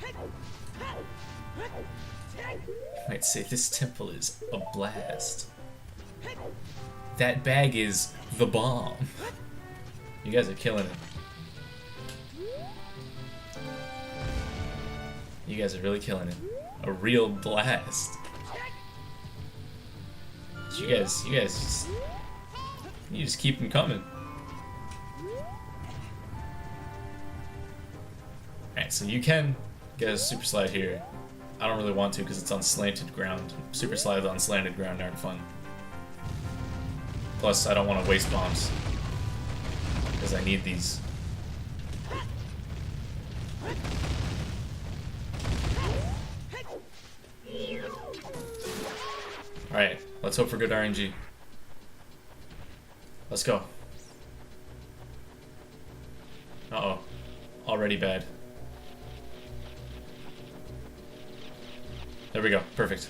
You might say this temple is a blast. That bag is the bomb. You guys are killing it. You guys are really killing it. A real blast. You guys just keep them coming. Alright, so you can get a super slide here. I don't really want to because it's on slanted ground. Super slides on slanted ground aren't fun. Plus, I don't want to waste bombs because I need these. Alright, let's hope for good RNG. Let's go. Uh-oh. Already bad. There we go. Perfect.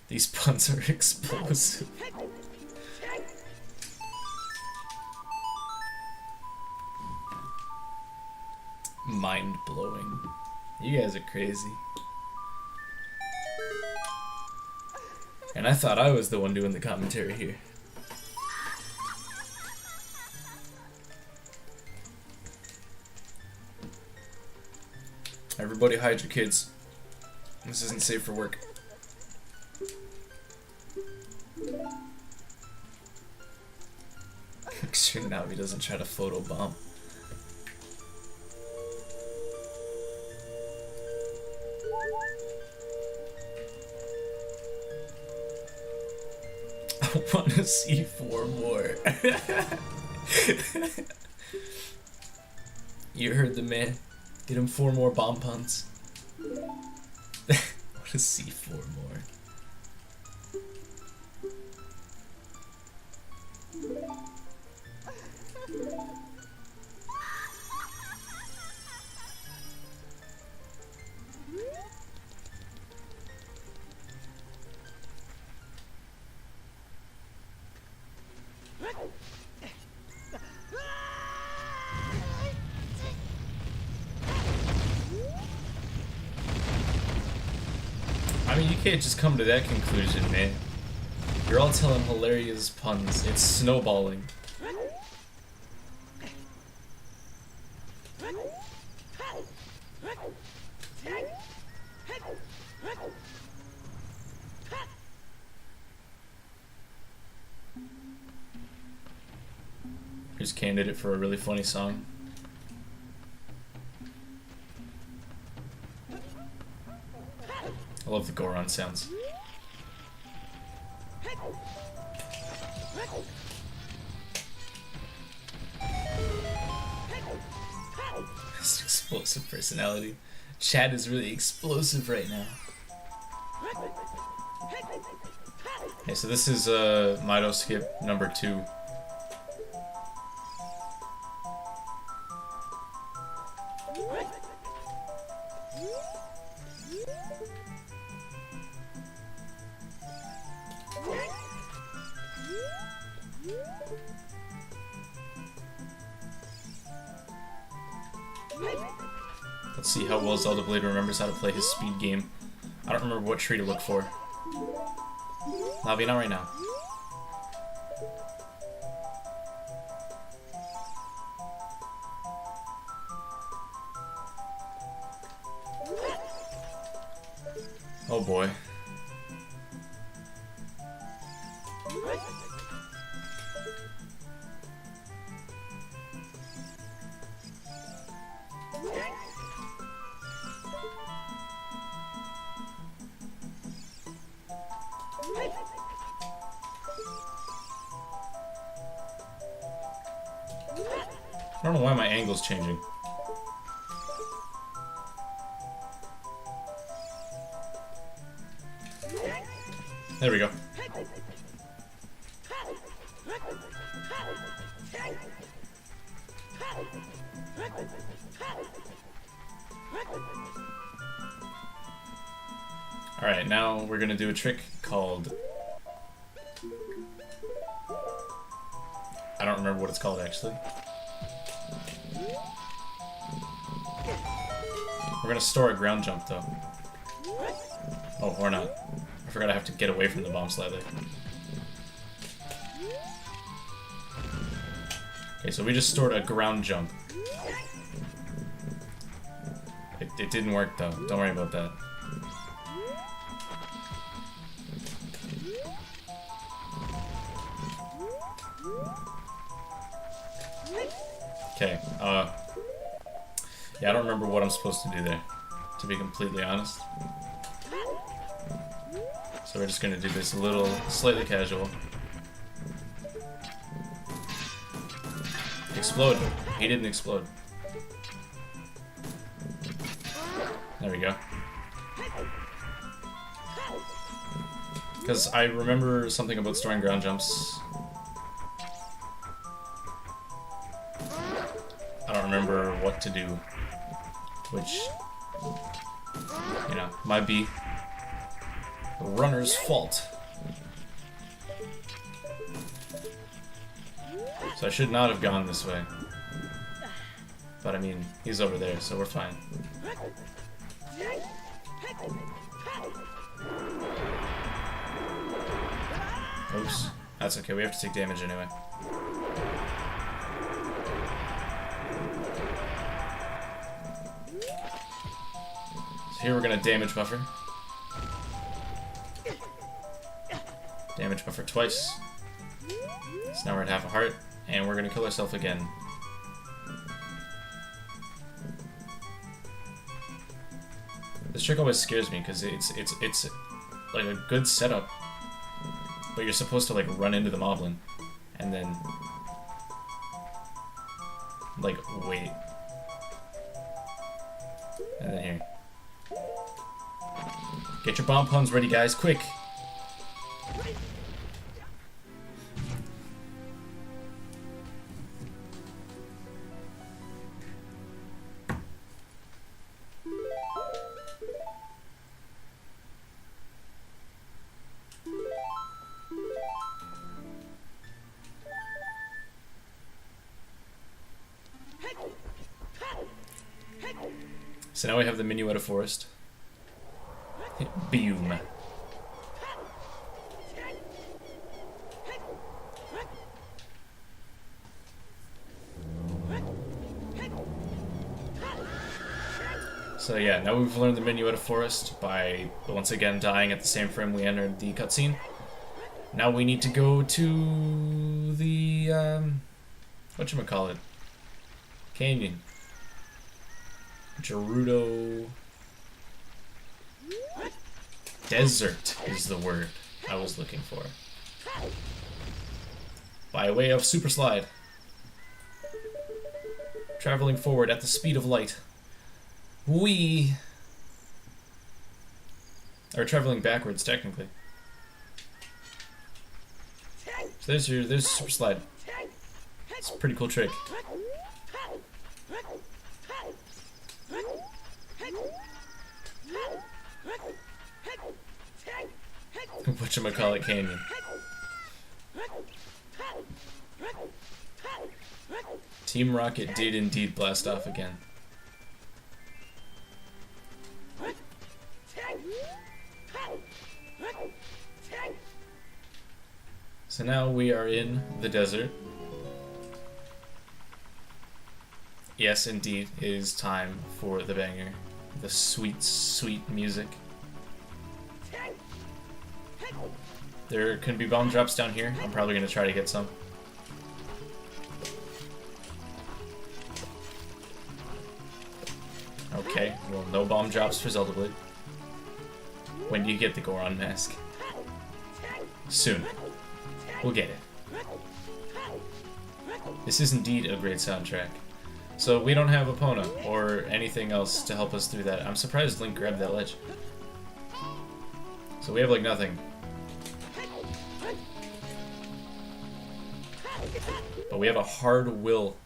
These puns are explosive. Mind-blowing. You guys are crazy. And I thought I was the one doing the commentary here. Everybody hide your kids. This isn't safe for work. Make sure Navi doesn't try to photobomb. I want to see 4 more. You heard the man. Get him 4 more bomb puns. I want to see 4 more. I mean, you can't just come to that conclusion, man. You're all telling hilarious puns. It's snowballing. Here's a candidate for a really funny song. I love the Goron sounds. This explosive personality. Chat is really explosive right now. Okay, so this is Mido skip number 2. Let's see how well ZeldaBlade remembers how to play his speed game. I don't remember what tree to look for. Navi, not right now. Oh boy. I don't know why my angle's changing. There we go. Alright, now we're gonna do a trick called... I don't remember what it's called actually. We're gonna store a ground jump though. Oh, or not. I forgot I have to get away from the bomb slightly. Okay, so we just stored a ground jump. It didn't work though. Don't worry about that. Okay, yeah, I don't remember what I'm supposed to do there, to be completely honest. So we're just gonna do this a little, slightly casual. Explode. He didn't explode. There we go. Because I remember something about storing ground jumps. I don't remember what to do, which, you know, might be the runner's fault. So I should not have gone this way. But I mean, he's over there, so we're fine. Oops. That's okay, we have to take damage anyway. So here we're gonna damage buffer. Damage buffer twice. So now we're at half a heart, and we're gonna kill ourselves again. This trick always scares me because it's like a good setup, but you're supposed to like run into the moblin and then like wait, and then here. Get your bomb puns ready, guys, quick! So now we have the Minuetta Forest. Boom. So yeah, now we've learned the Minuetta Forest by once again dying at the same frame we entered the cutscene. Now we need to go to the whatchamacallit? Canyon. Gerudo Desert is the word I was looking for. By way of super slide. Traveling forward at the speed of light. We are traveling backwards technically. So there's super slide. It's a pretty cool trick. Whatchamacallit Canyon. Team Rocket did indeed blast off again. So now we are in the desert. Yes, indeed, it is time for the banger. The sweet, sweet music. There can be bomb drops down here. I'm probably going to try to get some. Okay, well, no bomb drops for ZeldaBlade. When do you get the Goron mask? Soon. We'll get it. This is indeed a great soundtrack. So we don't have Epona or anything else to help us through that. I'm surprised Link grabbed that ledge. So we have like nothing. But we have a hard will.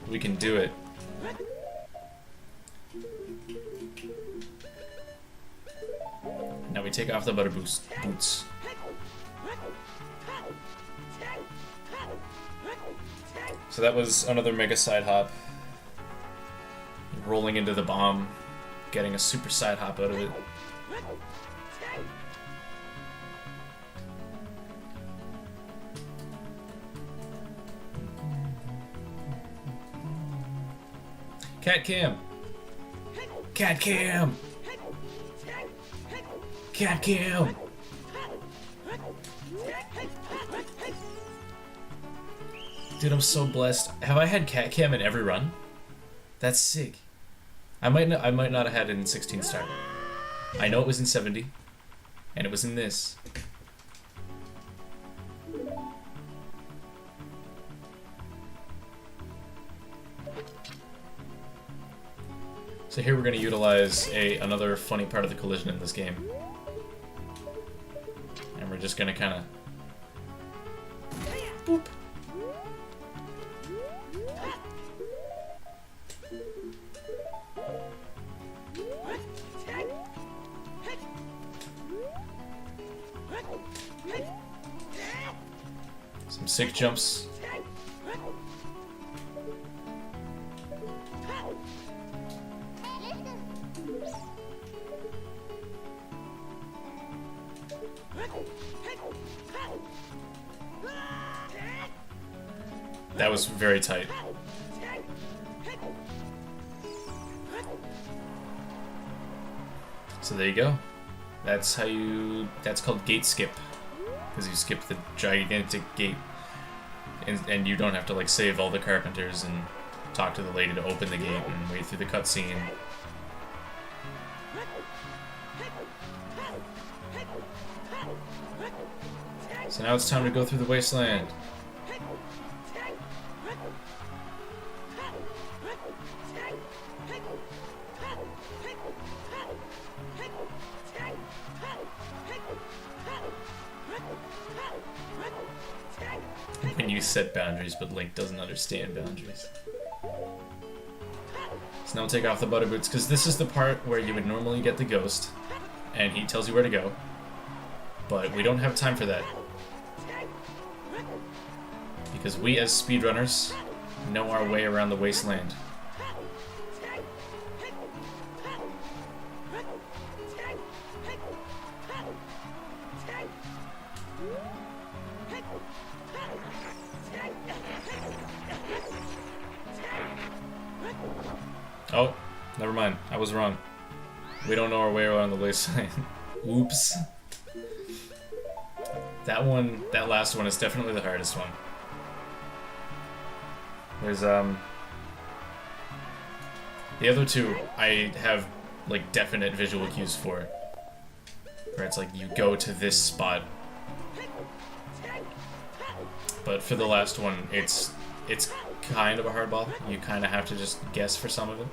We can do it. Now we take off the butter boots. So that was another mega side hop. Rolling into the bomb, getting a super side hop out of it. Cat cam! Cat cam! Cat cam! Dude, I'm so blessed. Have I had cat cam in every run? That's sick. I might not have had it in 16 star. I know it was in 70, and it was in this. So here we're going to utilize another funny part of the collision in this game. And we're just going to kind of... boop. Some sick jumps. That was very tight. So there you go. That's how you... that's called gate skip. Because you skip the gigantic gate. And you don't have to like save all the carpenters and talk to the lady to open the gate and wait through the cutscene. So now it's time to go through the wasteland. When you set boundaries, but Link doesn't understand boundaries. So now we'll take off the butter boots, because this is the part where you would normally get the ghost, and he tells you where to go. But we don't have time for that. Because we, as speedrunners, know our way around the wasteland. Oh, never mind. I was wrong. We don't know our way around the wasteland. Oops. That last one is definitely the hardest one. There's, the other two, I have, like, definite visual cues for. Where it's like, you go to this spot. But for the last one, it's kind of a hardball. You kind of have to just guess for some of it.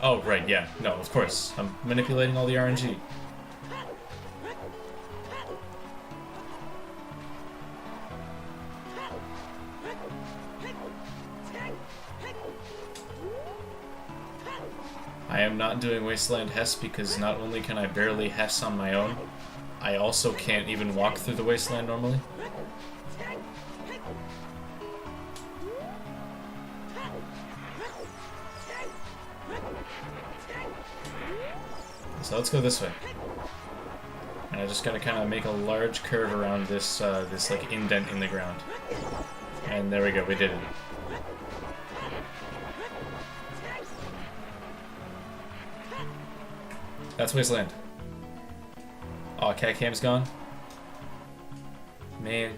Oh, right, yeah. No, of course. I'm manipulating all the RNG. I am not doing Wasteland Hess because not only can I barely Hess on my own, I also can't even walk through the wasteland normally. So let's go this way. And I just gotta kind of make a large curve around this, this like indent in the ground. And there we go, we did it. That's Wasteland. Oh, Cat Cam's gone? Man.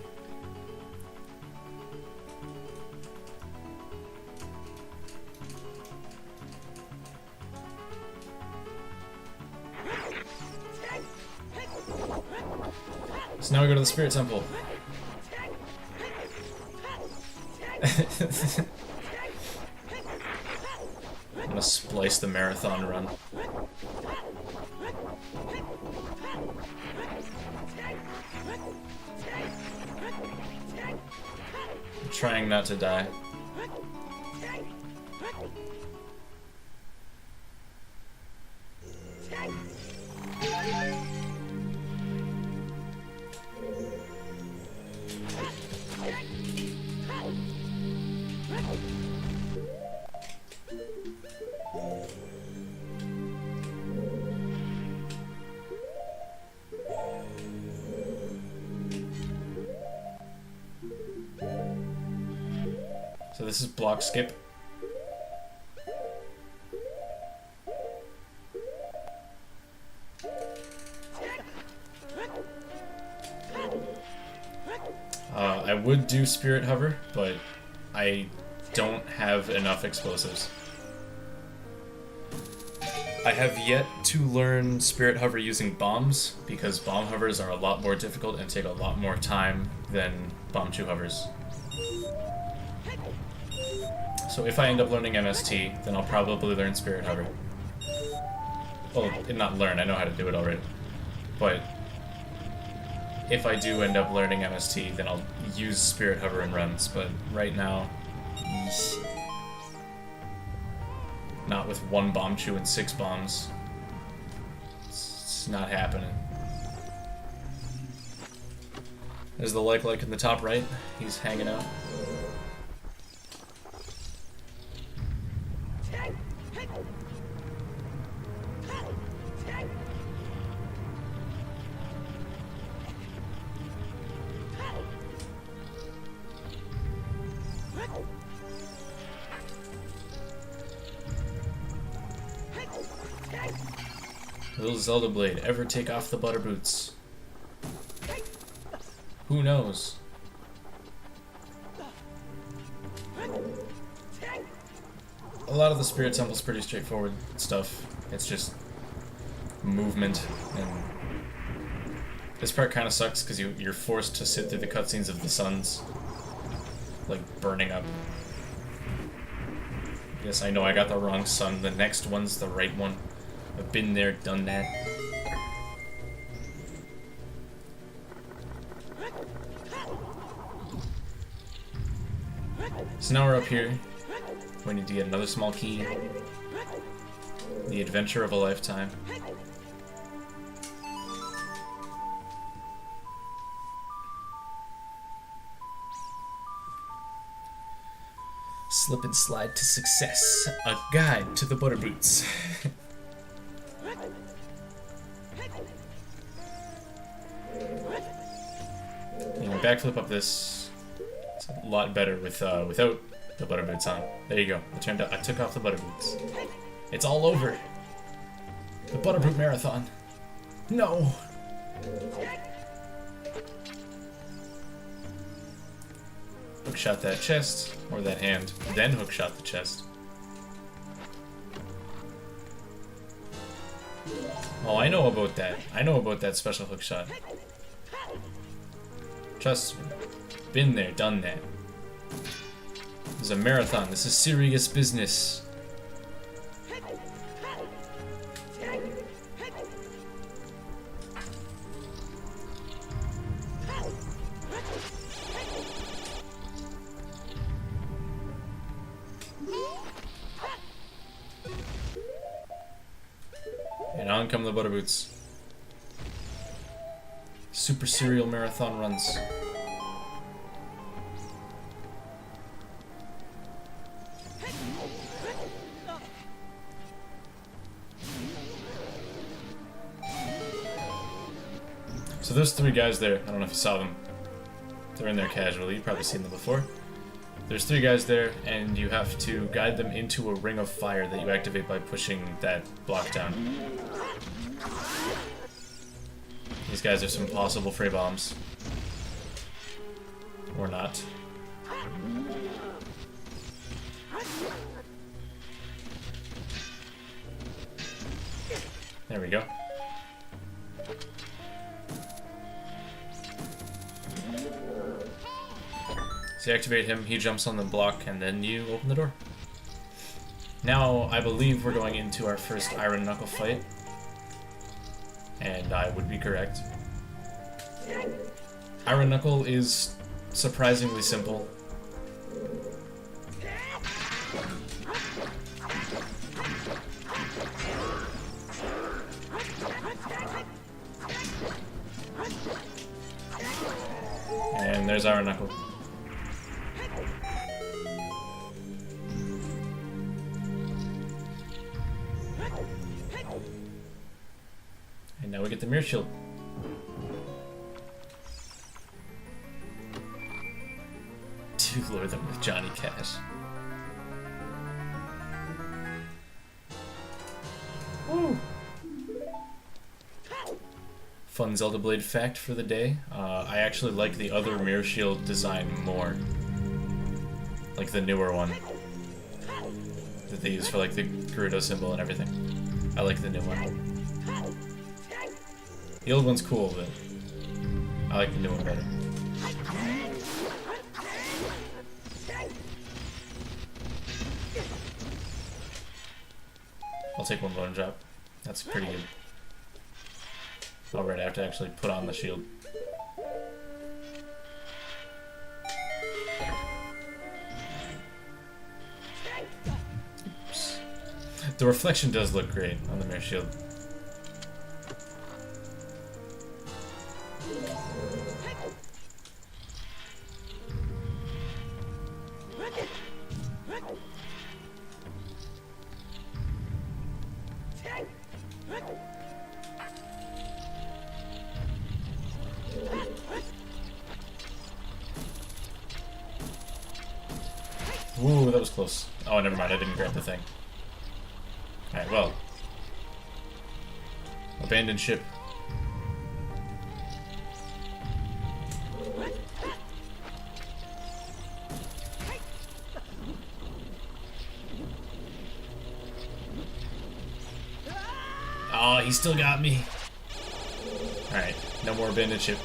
So now we go to the Spirit Temple. I'm gonna splice the marathon run. I'm trying not to die. So this is block skip. I would do Spirit Hover, but I don't have enough explosives. I have yet to learn Spirit Hover using bombs, because bomb hovers are a lot more difficult and take a lot more time than bomb chew hovers. So if I end up learning MST, then I'll probably learn Spirit Hover. Well, not learn, I know how to do it already. But if I do end up learning MST, then I'll use Spirit Hover in runs. But right now, not with 1 bomb chew and 6 bombs. It's not happening. There's the like in the top right. He's hanging out. Will ZeldaBlade ever take off the butter boots? Who knows? A lot of the Spirit Temple's pretty straightforward stuff. It's just movement, and this part kind of sucks because you're forced to sit through the cutscenes of the suns, like burning up. Yes, I know I got the wrong sun. The next one's the right one. I've been there, done that. So now we're up here. We need to get another small key. The adventure of a lifetime. Slip and slide to success. A guide to the butter boots. Backflip up this. It's a lot better with without the butter boots on. There you go. I took off the butter boots. It's all over. The butter boot marathon. No. Hookshot that chest or that hand, then hookshot the chest. Oh, I know about that. I know about that special hookshot. Trust me. Been there, done that. This is a marathon. This is serious business. And on come the butter boots. Super serial marathon runs. So there's 3 guys there. I don't know if you saw them. They're in there casually. You've probably seen them before. There's 3 guys there, and you have to guide them into a ring of fire that you activate by pushing that block down. These guys are some possible free bombs. Or not. There we go. So you activate him, he jumps on the block, and then you open the door. Now, I believe we're going into our first Iron Knuckle fight. And I would be correct. Iron Knuckle is surprisingly simple. And there's Iron Knuckle. And now we get the mirror shield. To lure them with Johnny Cash. Woo! Fun ZeldaBlade fact for the day. I actually like the other mirror shield design more. Like the newer one. That they use for like the Gerudo symbol and everything. I like the new one. The old one's cool, but I like the new one better. I'll take one bone drop. That's pretty good. Alright, I have to actually put on the shield. Oops. The reflection does look great on the mirror shield. Ooh, that was close. Oh, never mind, I didn't grab the thing. Alright, well. Abandoned ship. Oh, he still got me. Alright, no more abandoned ship.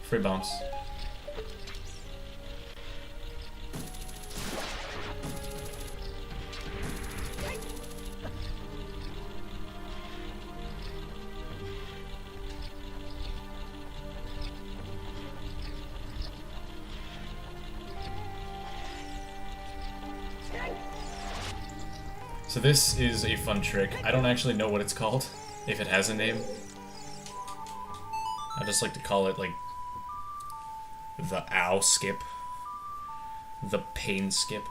Free bombs. So this is a fun trick. I don't actually know what it's called, if it has a name. I just like to call it like the ow skip. The pain skip.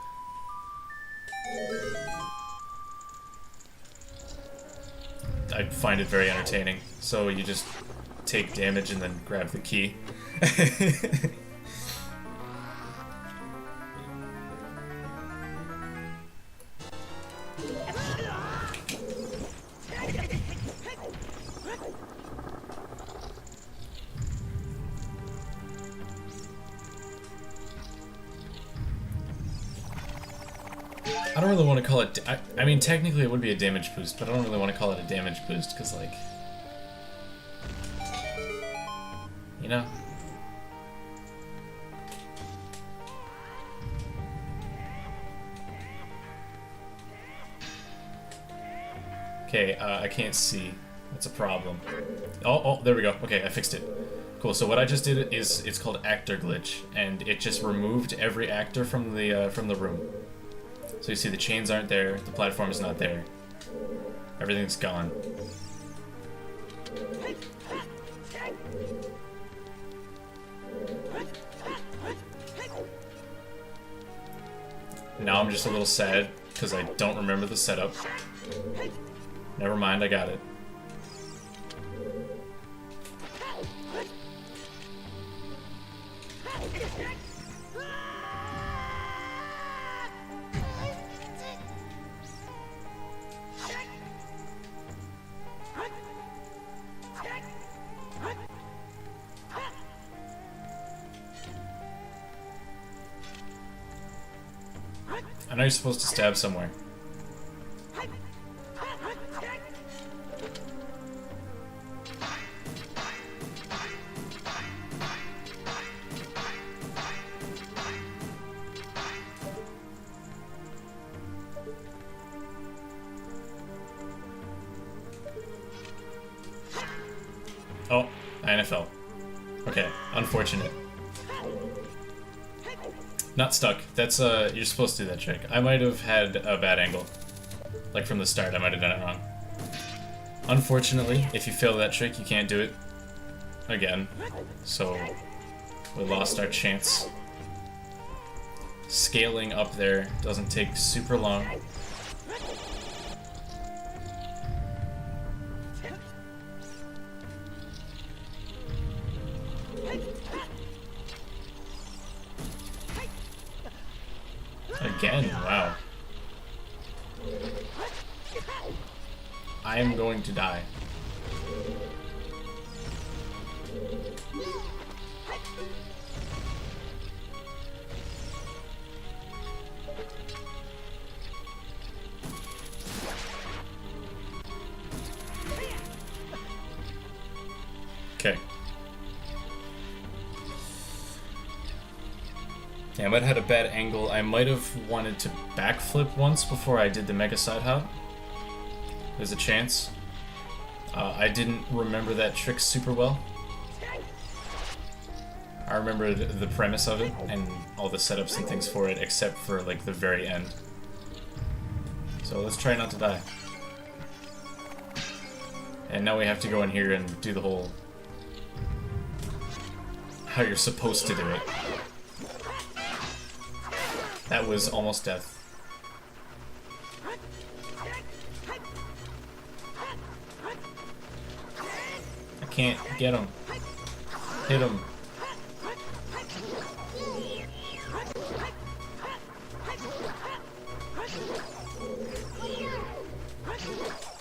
I find it very entertaining. So you just take damage and then grab the key. I don't really want to call it... I mean, technically it would be a damage boost, but I don't really want to call it a damage boost, because, like... You know? Okay, I can't see. That's a problem. Oh, there we go. Okay, I fixed it. Cool, so what I just did is, it's called actor glitch, and it just removed every actor from the room. So you see the chains aren't there, the platform is not there. Everything's gone. Now I'm just a little sad, because I don't remember the setup. Never mind, I got it. I know you're supposed to stab somewhere. Oh, NFL. Okay, unfortunate. Not stuck. That's, you're supposed to do that trick. I might have had a bad angle. Like, from the start, I might have done it wrong. Unfortunately, if you fail that trick, you can't do it again. So, we lost our chance. Scaling up there doesn't take super long. Again, wow. I am going to die. Okay. Yeah, I might have had a bad angle. I might have wanted to backflip once before I did the mega side hop. There's a chance. I didn't remember that trick super well. I remember the premise of it and all the setups and things for it, except for like the very end. So let's try not to die. And now we have to go in here and do the whole how you're supposed to do it. That was almost death. I can't get him. Hit him.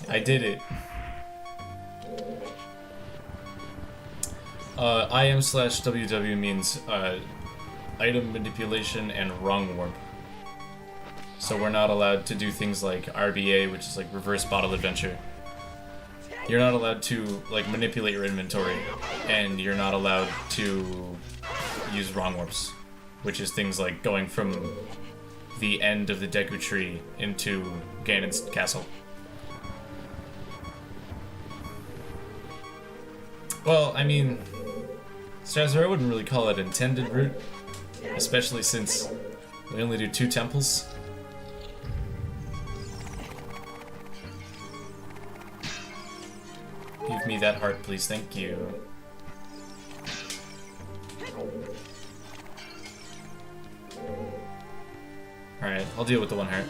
I did it. IM/WW means item manipulation and wrong warp. So we're not allowed to do things like RBA, which is like reverse bottle adventure. You're not allowed to like manipulate your inventory, and you're not allowed to use wrong warps, which is things like going from the end of the Deku tree into Ganon's castle. Well, I mean, Strazzer, I wouldn't really call it intended route, especially since we only do 2 temples. Give me that heart, please. Thank you. Alright, I'll deal with the 1 heart.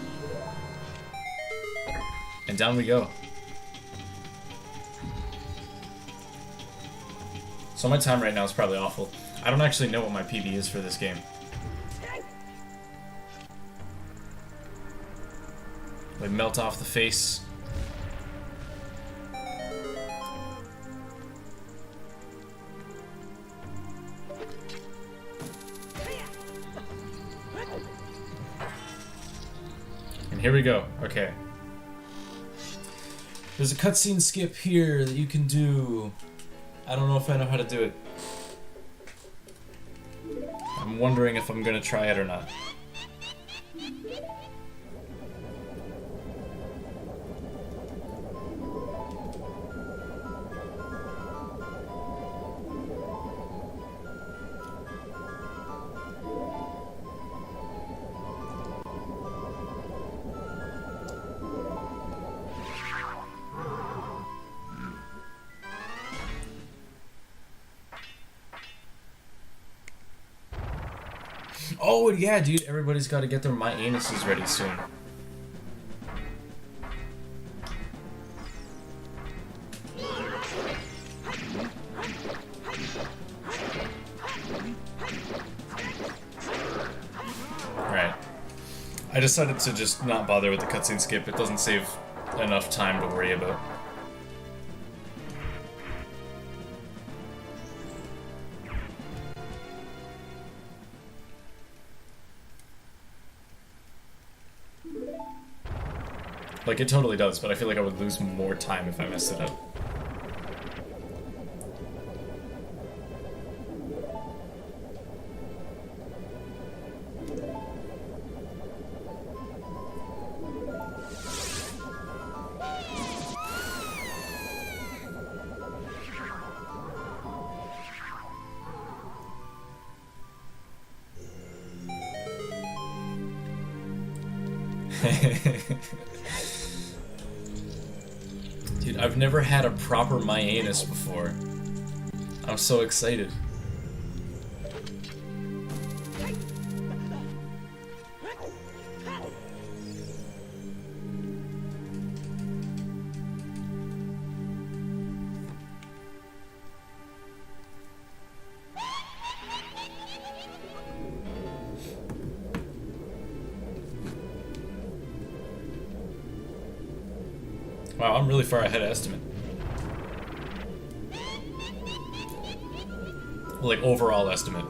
And down we go. So my time right now is probably awful. I don't actually know what my PB is for this game. We melt off the face. And here we go. Okay. There's a cutscene skip here that you can do. I don't know if I know how to do it. I'm wondering if I'm gonna try it or not. Oh yeah, dude, everybody's got to get their My Anuses ready soon. Right. I decided to just not bother with the cutscene skip. It doesn't save enough time to worry about. Like, it totally does, but I feel like I would lose more time if I messed it up. Dude, I've never had a proper my anus before. I'm so excited. Wow, I'm really far ahead of estimate. Like, overall estimate.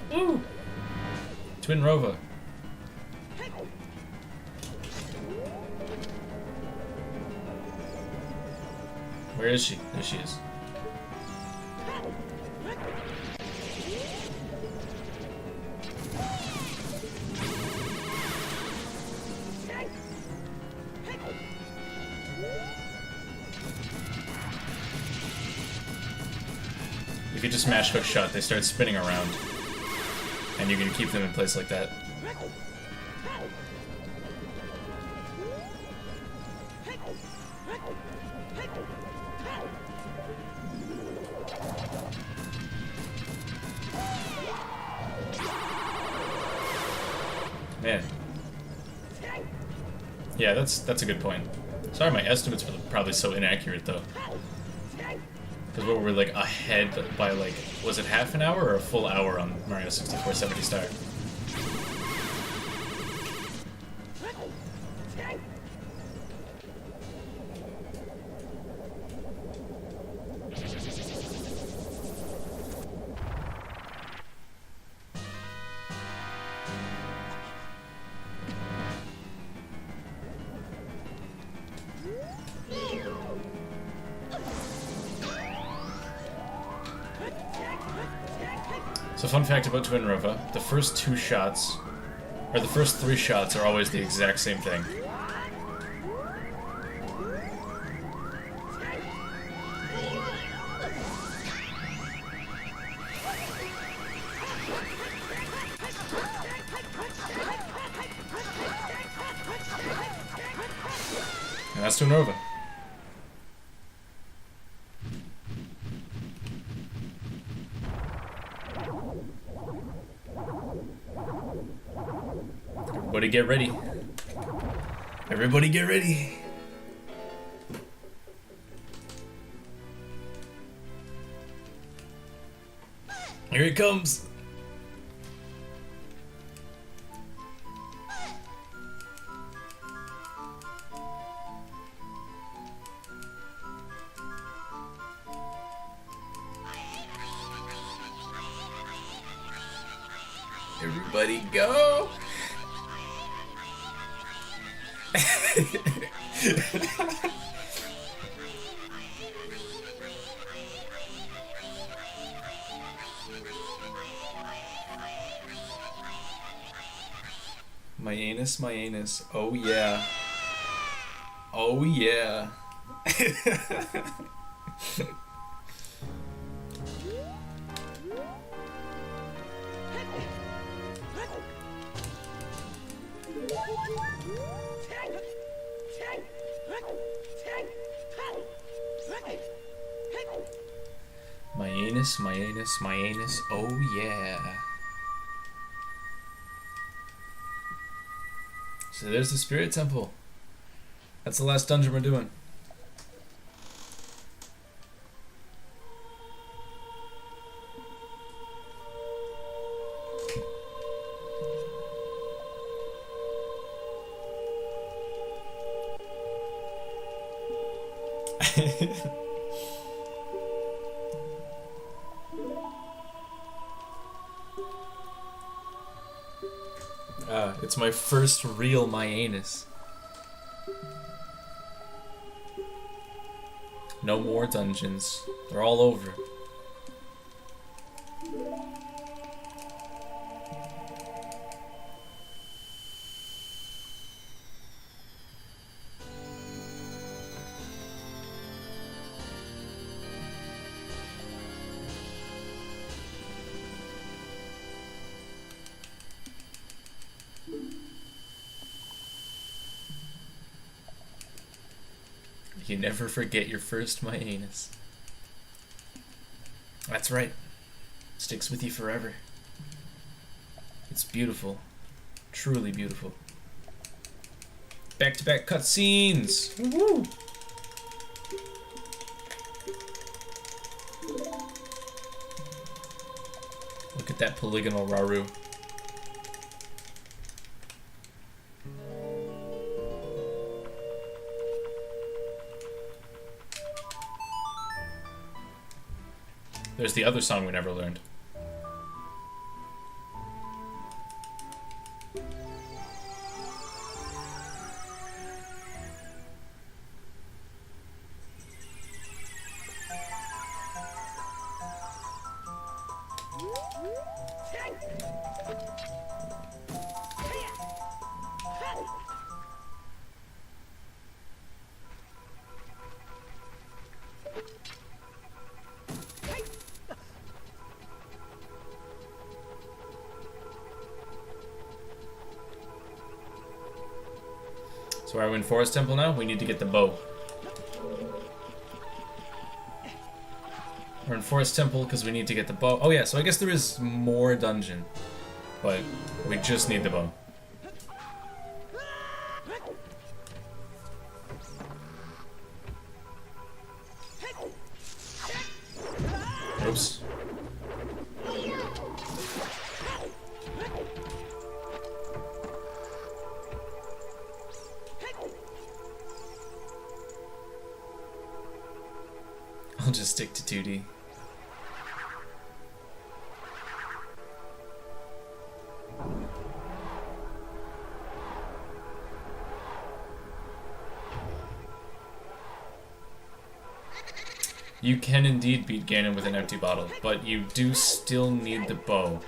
Woo! Twin Rova. Where is she? There she is. If you just smash hook shot, they start spinning around. And you can keep them in place like that. Man. Yeah, that's a good point. Sorry, my estimates were probably so inaccurate though. Because what were we, like, ahead by, like, was it half an hour or a full hour on Mario 64 70 Star? So fun fact about Twin Rova, the first two shots, or the first three shots are always the exact same thing. And that's Twin Rova. Everybody get ready. Everybody get ready. Here it comes. Everybody go. My anus, oh yeah. Oh yeah. My anus, oh yeah. So there's the Spirit Temple. That's the last dungeon we're doing. It's my first real my anus. No more dungeons. They're all over. You never forget your first my anus. That's right. Sticks with you forever. It's beautiful. Truly beautiful. Back-to-back cutscenes! Woo-hoo! Look at that polygonal Raru. There's the other song we never learned. So are we in Forest Temple now? We need to get the bow. We're in Forest Temple because we need to get the bow. Oh yeah, so I guess there is more dungeon. But we just need the bow. Oops. I'll just stick to 2D. You can indeed beat Ganon with an empty bottle, but you do still need the bow.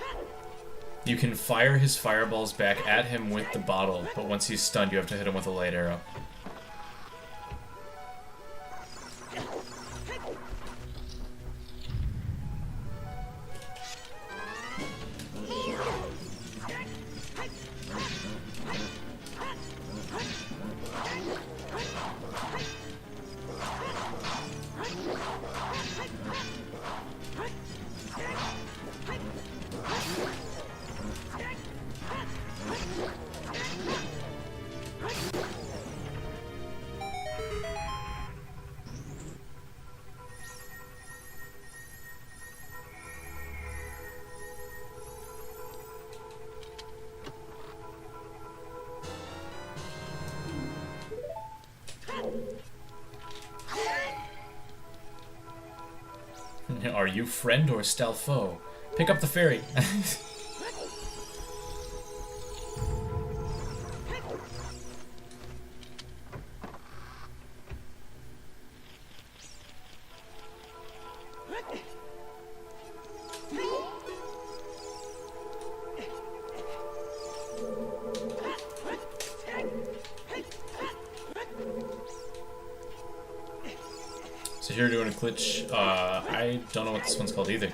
You can fire his fireballs back at him with the bottle, but once he's stunned, you have to hit him with a light arrow. Are you friend or stealth foe? Pick up the fairy. So here we're doing a glitch. I don't know what this one's called either.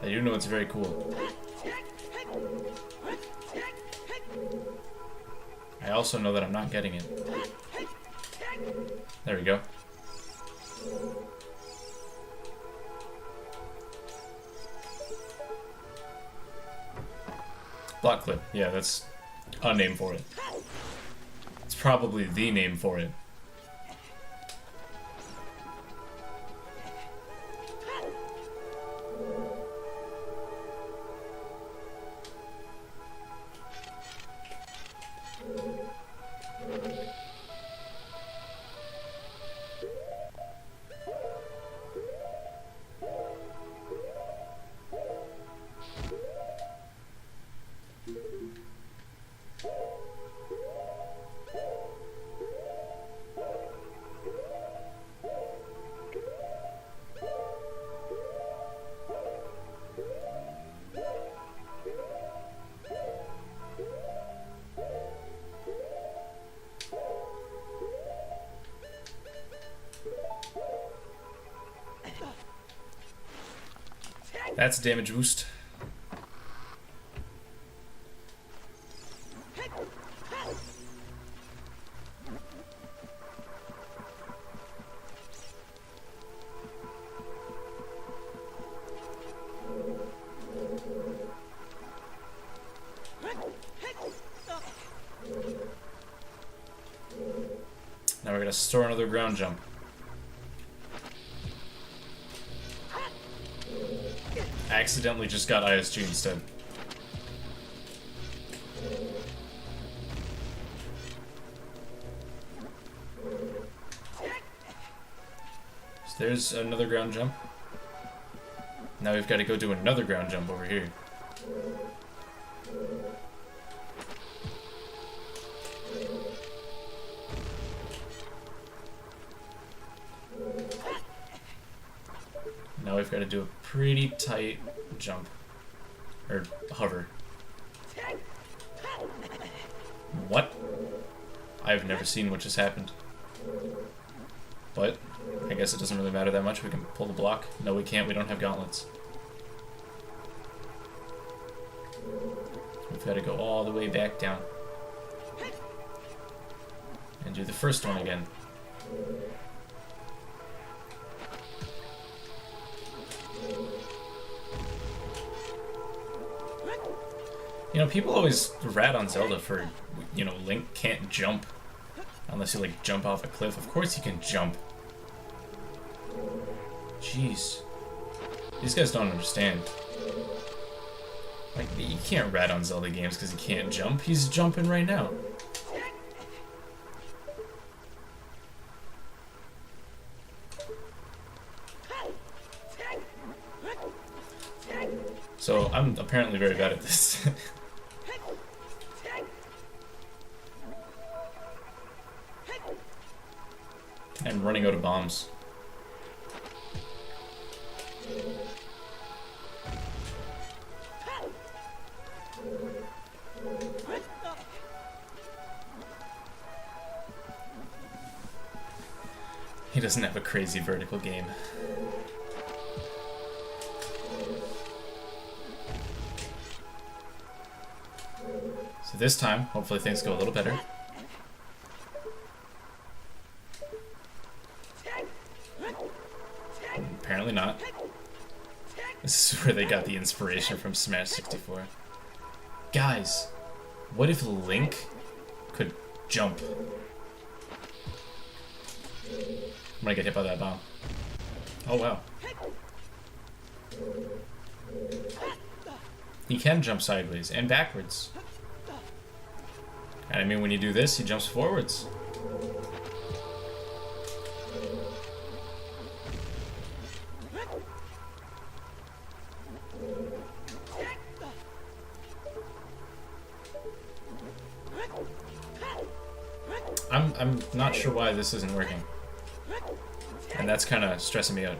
I do know it's very cool. I also know that I'm not getting it. There we go. Block clip. Yeah, that's a name for it. It's probably the name for it. That's a damage boost. Now we're gonna store another ground jump. I accidentally just got ISG instead. So there's another ground jump. Now we've got to go do another ground jump over here. Now we've got to do a pretty tight jump. Or hover. What? I've never seen what just happened. But I guess it doesn't really matter that much. We can pull the block. No, we can't. We don't have gauntlets. We've got to go all the way back down. And do the first one again. You know, people always rat on Zelda for, you know, Link can't jump. Unless you, like, jump off a cliff. Of course he can jump. Jeez. These guys don't understand. Like, you can't rat on Zelda games because he can't jump. He's jumping right now. So, I'm apparently very bad at this. I'm running out of bombs. He doesn't have a crazy vertical game. So this time, hopefully things go a little better. Apparently not. This is where they got the inspiration from Smash 64. Guys, what if Link could jump? I'm gonna get hit by that bomb. Oh wow. He can jump sideways and backwards. And I mean, when you do this, he jumps forwards. I'm not sure why this isn't working. And that's kind of stressing me out.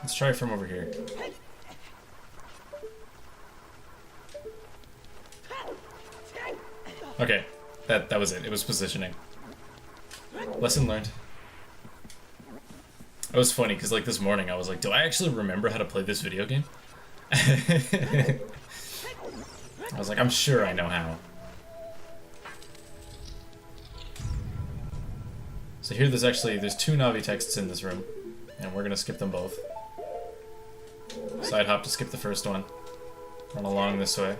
Let's try it from over here. Okay, that was it. It was positioning. Lesson learned. It was funny because like this morning I was like, do I actually remember how to play this video game? I was like, I'm sure I know how. So here there's two Navi texts in this room, and we're gonna skip them both. Side hop to skip the first one. Run along this way.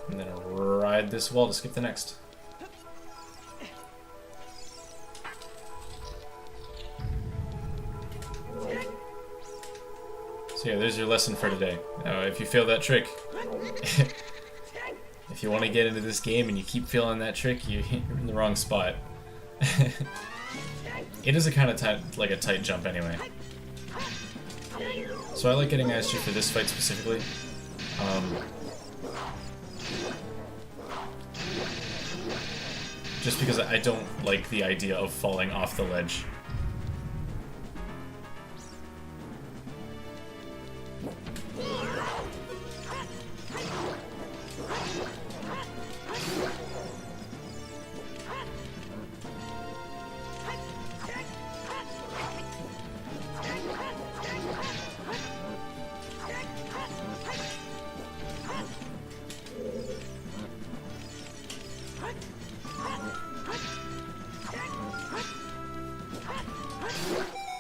And then ride this wall to skip the next. So yeah, there's your lesson for today. Now, if you fail that trick, if you want to get into this game and you keep failing that trick, you're in the wrong spot. It is a kind of tight, like a tight jump anyway. So I like getting ISG for this fight specifically. Just because I don't like the idea of falling off the ledge.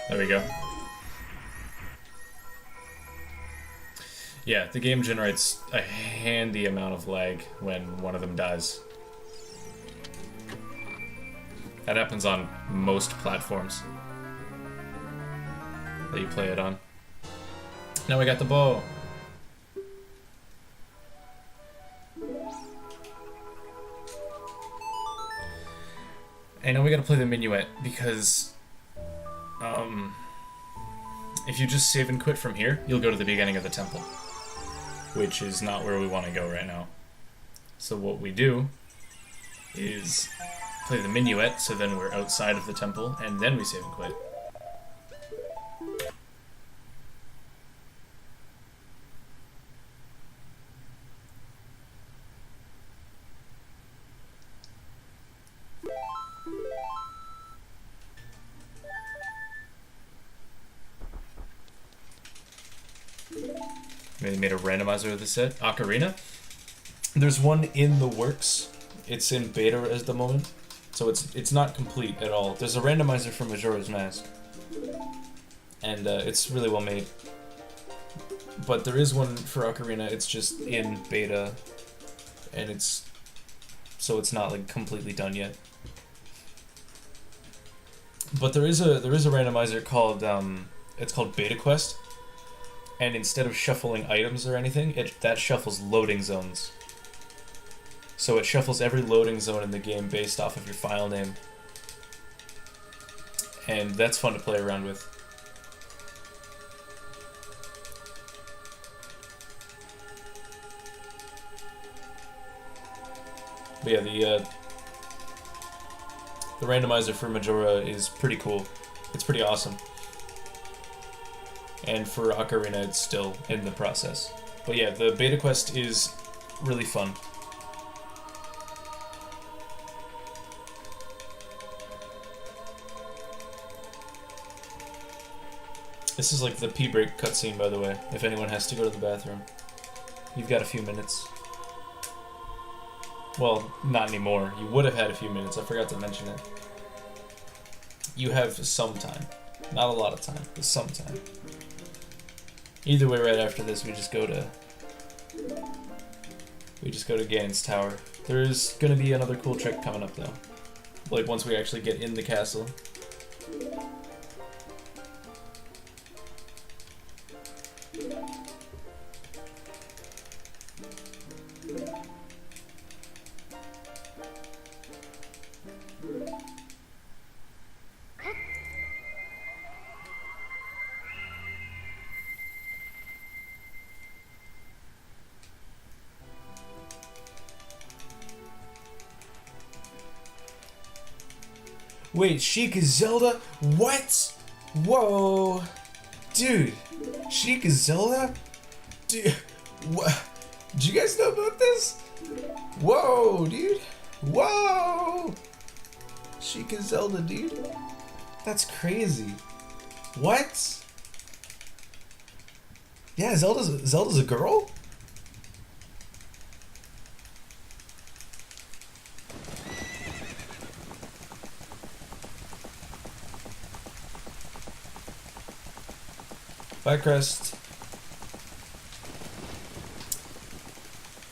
There we go. Yeah, the game generates a handy amount of lag when one of them dies. That happens on most platforms that you play it on. Now we got the bow. And now we gotta play the minuet because if you just save and quit from here, you'll go to the beginning of the temple, which is not where we want to go right now. So what we do is play the minuet, so then we're outside of the temple, and then we save and quit. They made a randomizer of the set. Ocarina? There's one in the works. It's in beta at the moment, so it's not complete at all. There's a randomizer for Majora's Mask, and it's really well made. But there is one for Ocarina. It's just in beta, and it's not like completely done yet. But there is a randomizer called it's called Beta Quest. And instead of shuffling items or anything, that shuffles loading zones. So it shuffles every loading zone in the game based off of your file name. And that's fun to play around with. But yeah, the randomizer for Majora is pretty cool. It's pretty awesome. And for Ocarina, it's still in the process. But yeah, the beta quest is really fun. This is like the pee break cutscene, by the way, if anyone has to go to the bathroom. You've got a few minutes. Well, not anymore. You would have had a few minutes, I forgot to mention it. You have some time. Not a lot of time, but some time. Either way, right after this, we just go to Ganon's Tower. There's gonna be another cool trick coming up though. Like once we actually get in the castle. Wait, Sheik is Zelda? What? Whoa. Dude, Sheik is Zelda? Dude, what? Did you guys know about this? Whoa, dude. Whoa. Sheik is Zelda, dude. That's crazy. What? Yeah, Zelda's a girl? Bye, Crest.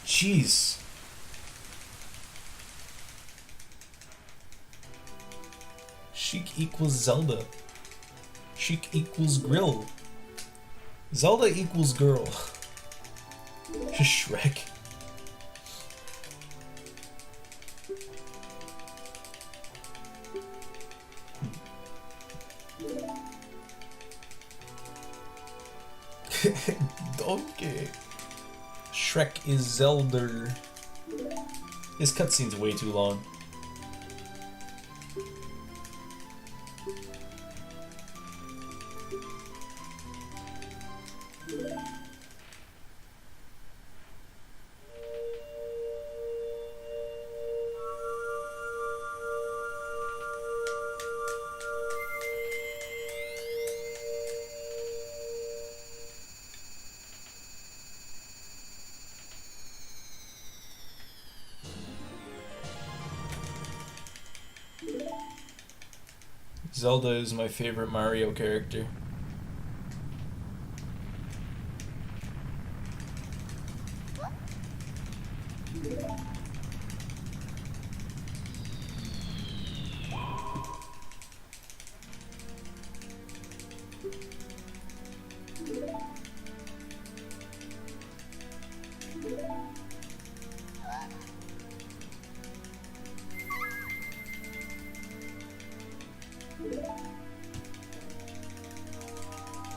Jeez. Sheik equals Zelda. Sheik equals grill. Zelda equals girl. Shrek. Donkey. Shrek is Zelda. This cutscene's way too long. Zelda is my favorite Mario character.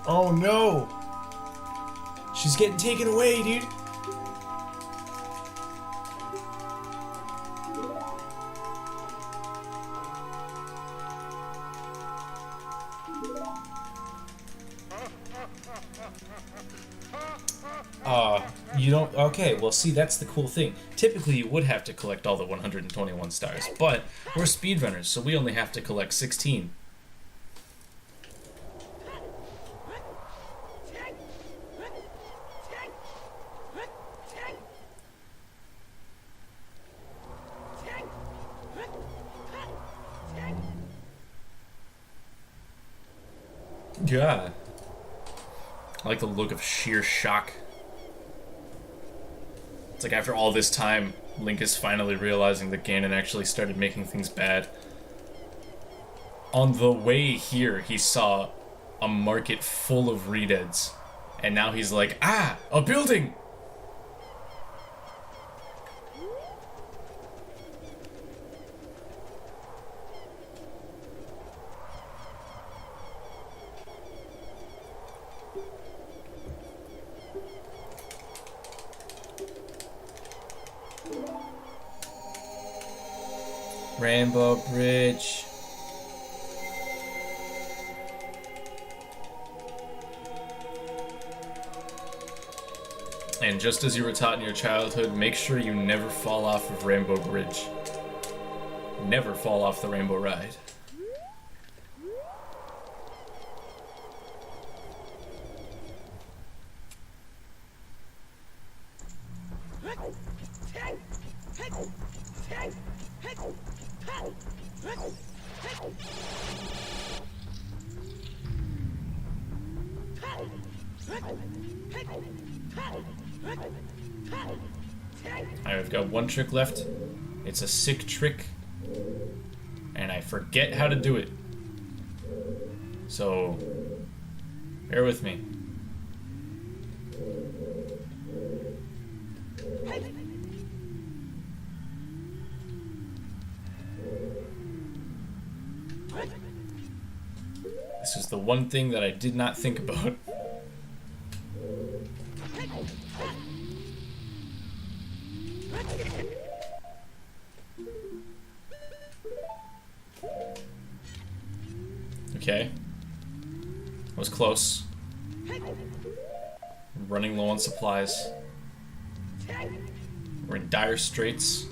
Oh no! She's getting taken away, dude! You don't... Okay, well see, that's the cool thing. Typically you would have to collect all the 121 stars, but we're speedrunners, so we only have to collect 16. God. I like the look of sheer shock. It's like after all this time, Link is finally realizing that Ganon actually started making things bad. On the way here, he saw a market full of Redeads. And now he's like, ah, a building! Rainbow Bridge. And just as you were taught in your childhood, make sure you never fall off of Rainbow Bridge. Never fall off the Rainbow Ride. I've got one trick left. It's a sick trick, and I forget how to do it. So, bear with me. This is the one thing that I did not think about. Okay. That was close. Running low on supplies. We're in dire straits.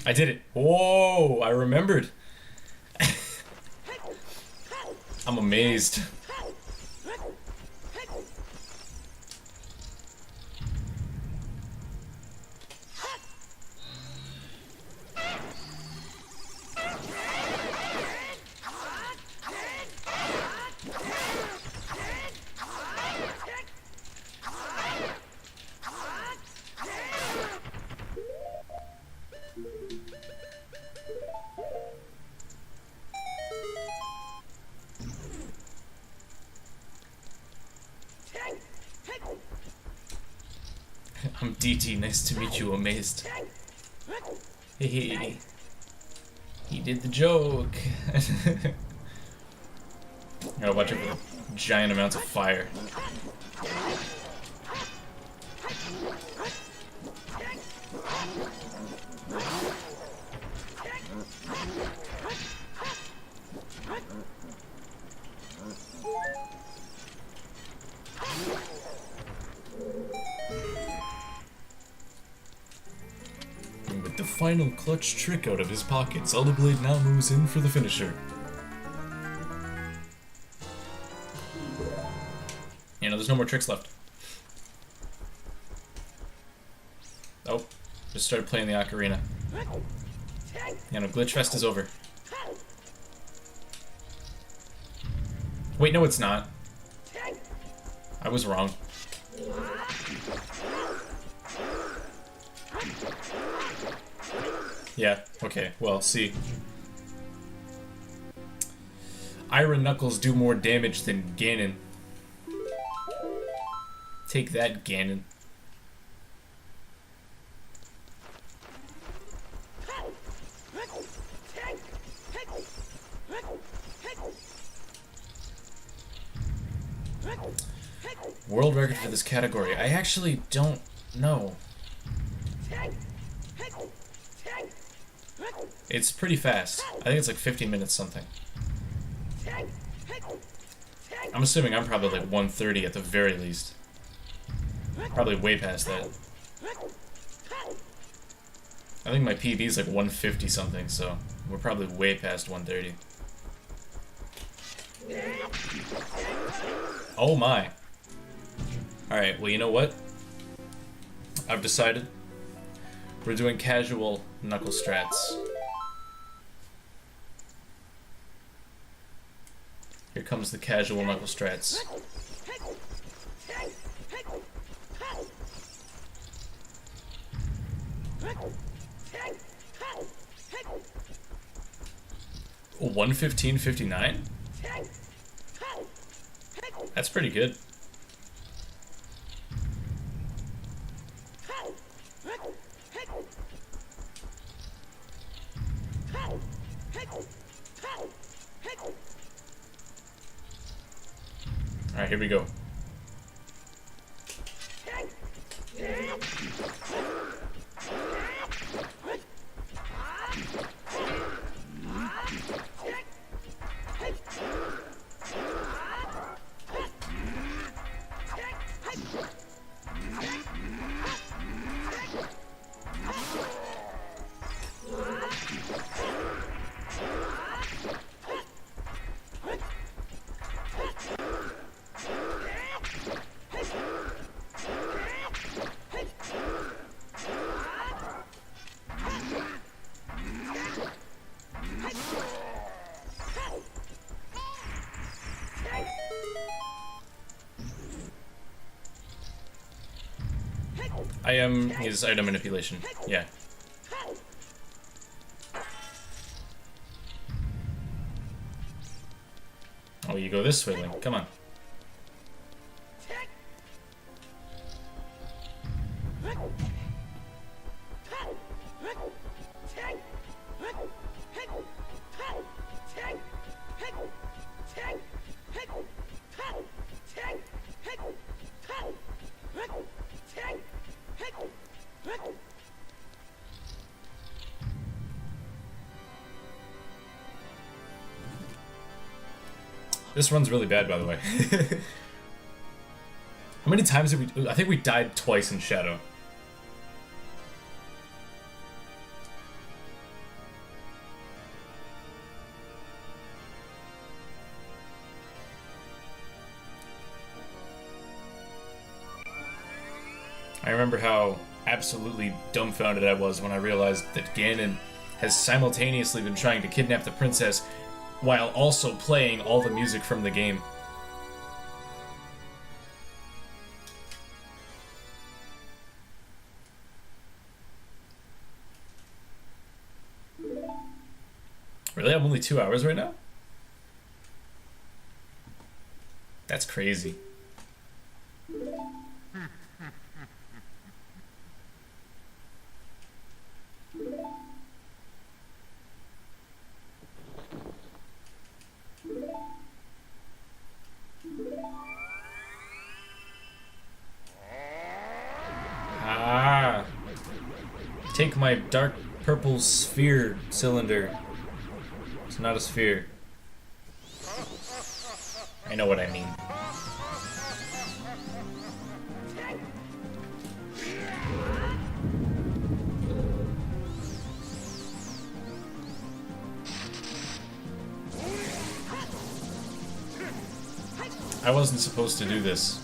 I did it. Whoa, I remembered. I'm amazed. I'm DT, nice to meet you, amazed. Hey, he did the joke. Gotta watch out for the giant amounts of fire. And with the final clutch trick out of his pocket, ZeldaBlade now moves in for the finisher. You know, there's no more tricks left. Oh, just started playing the ocarina. You know, Glitch Fest is over. Wait, no it's not. I was wrong. Yeah, okay, well, see. Iron Knuckles do more damage than Ganon. Take that, Ganon. World record for this category. I actually don't know. It's pretty fast. I think it's like 15 minutes something. I'm assuming I'm probably like 130 at the very least. Probably way past that. I think my PB is like 150 something, so we're probably way past 130. Oh my. Alright, well, you know what? I've decided. We're doing casual knuckle strats. Here comes the casual knuckle strats. Oh, 115.59? That's pretty good. Alright, here we go. I am his item manipulation, yeah. Oh, you go this way, Link, come on. This run's really bad, by the way. How many times did we... I think we died twice in Shadow. I remember how absolutely dumbfounded I was when I realized that Ganon has simultaneously been trying to kidnap the princess while also playing all the music from the game. Really? I'm only 2 hours right now? That's crazy. Ah! Take my dark purple sphere cylinder. It's not a sphere. I know what I mean. I wasn't supposed to do this.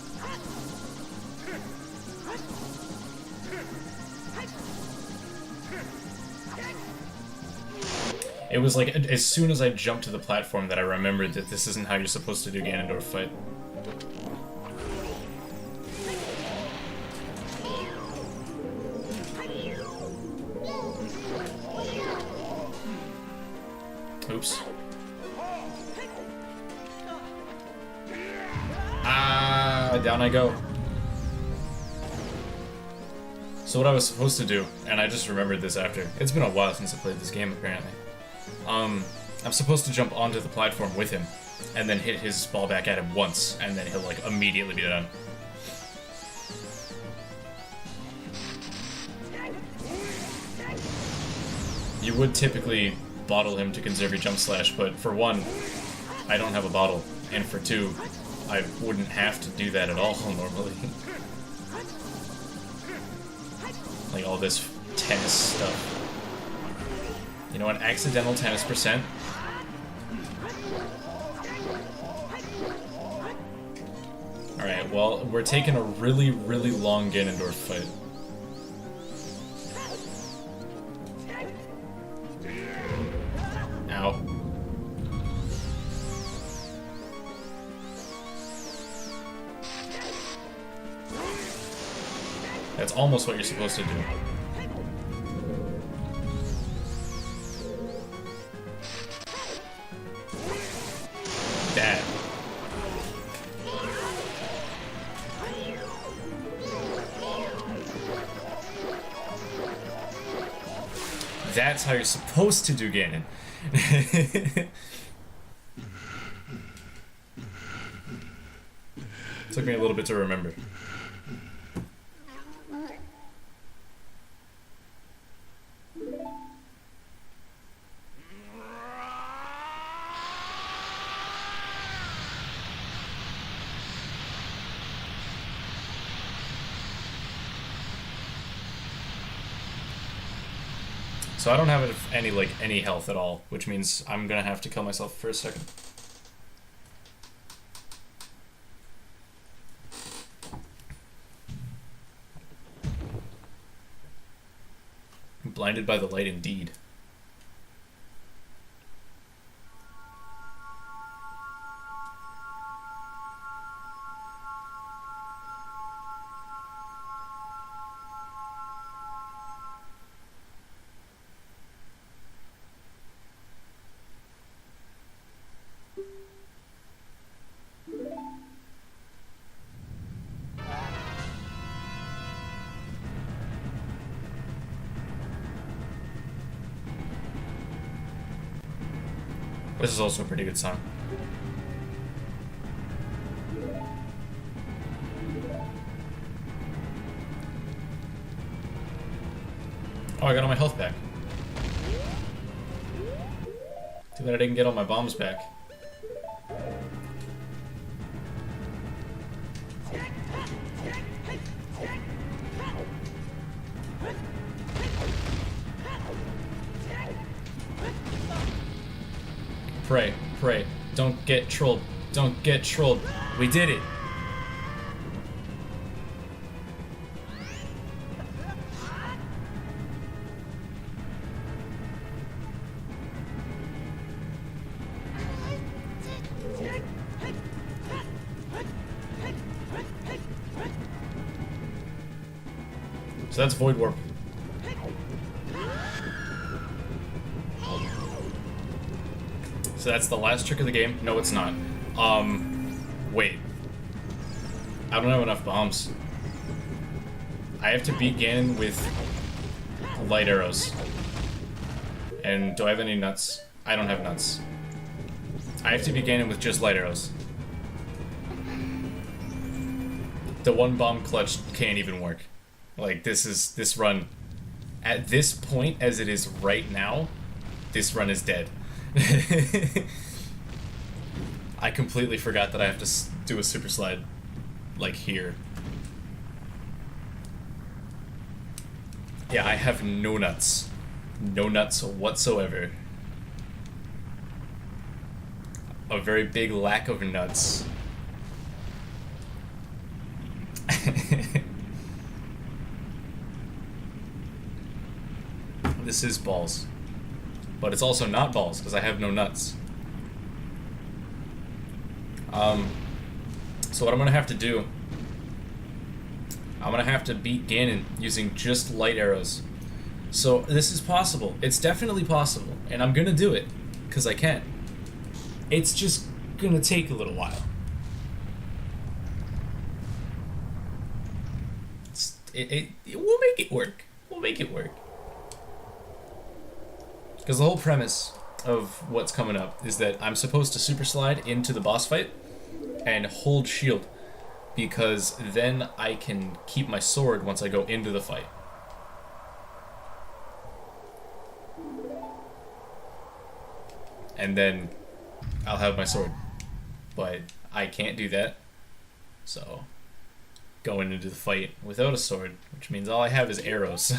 It was like, as soon as I jumped to the platform that I remembered that this isn't how you're supposed to do Ganondorf fight. Oops. Ah, down I go. So what I was supposed to do, and I just remembered this after, it's been a while since I played this game apparently. I'm supposed to jump onto the platform with him, and then hit his ball back at him once, and then he'll like immediately be done. You would typically bottle him to conserve your jump slash, but for one, I don't have a bottle, and for two, I wouldn't have to do that at all normally. Like all this tennis stuff. You know, an accidental tennis percent. Alright, well, we're taking a really, really long Ganondorf fight. Ow. That's almost what you're supposed to do. That. That's how you're supposed to do Ganon. Took me a little bit to remember. So I don't have any health at all, which means I'm gonna have to kill myself for a second. I'm blinded by the light indeed. This is also a pretty good song. Oh, I got all my health back. Too bad I didn't get all my bombs back. Pray, pray. Don't get trolled. Don't get trolled. We did it. So that's Void Warp. So that's the last trick of the game? No, it's not. Wait. I don't have enough bombs. I have to beat Ganon with light arrows. And do I have any nuts? I don't have nuts. I have to beat Ganon with just light arrows. The one bomb clutch can't even work. Like, this run, at this point as it is right now, this run is dead. I completely forgot that I have to do a super slide, like, here. Yeah, I have no nuts. No nuts whatsoever. A very big lack of nuts. This is balls. But it's also not balls, because I have no nuts. So what I'm gonna have to do, I'm gonna have to beat Ganon using just light arrows. So this is possible. It's definitely possible, and I'm gonna do it, because I can. It's just gonna take a little while. We'll make it work. We'll make it work. Because the whole premise of what's coming up is that I'm supposed to super slide into the boss fight and hold shield, because then I can keep my sword once I go into the fight. And then I'll have my sword. But I can't do that. So, going into the fight without a sword, which means all I have is arrows.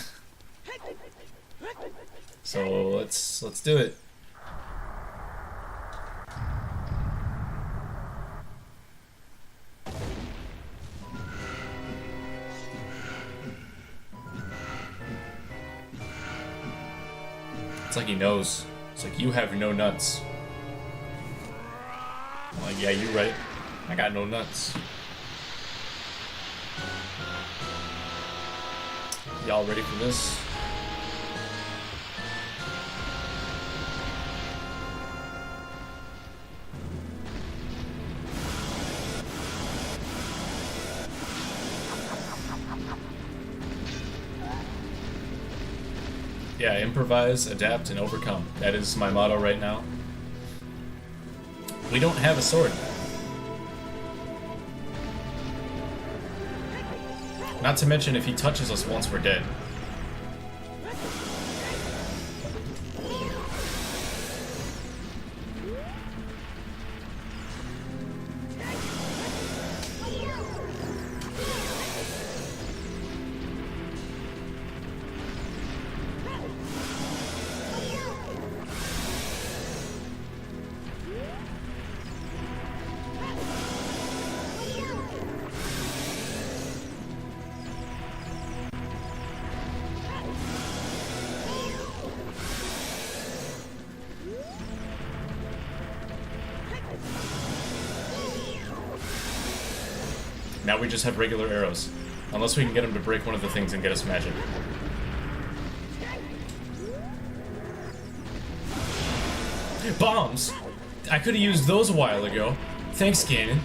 So let's do it. It's like he knows. It's like, you have no nuts. I'm like, yeah, you're right. I got no nuts. Y'all ready for this? Yeah, improvise, adapt, and overcome. That is my motto right now. We don't have a sword. Not to mention, if he touches us once, we're dead. Now we just have regular arrows. Unless we can get him to break one of the things and get us magic. Bombs! I could have used those a while ago. Thanks, Ganon.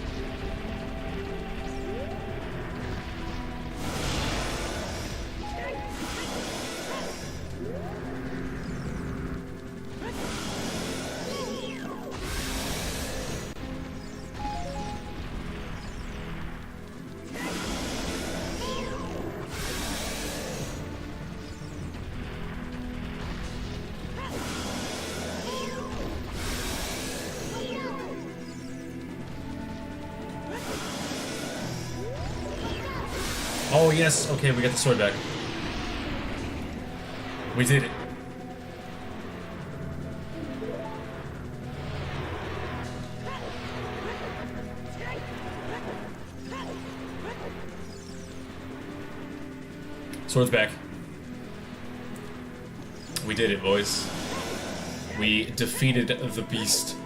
Oh, yes. Okay, we got the sword back. We did it. Sword's back. We did it, boys. We defeated the beast.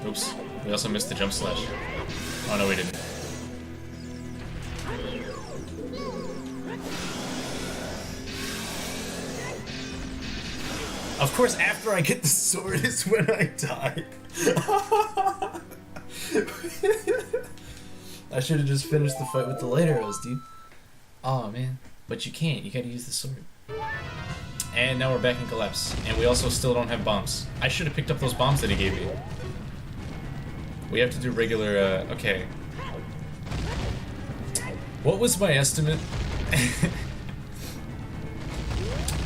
Oops. We also missed the jump slash. Oh, no, we didn't. Of course, after I get the sword is when I die. I should have just finished the fight with the light arrows, dude. Oh man. But you can't. You gotta use the sword. And now we're back in collapse. And we also still don't have bombs. I should have picked up those bombs that he gave me. We have to do regular, okay. What was my estimate?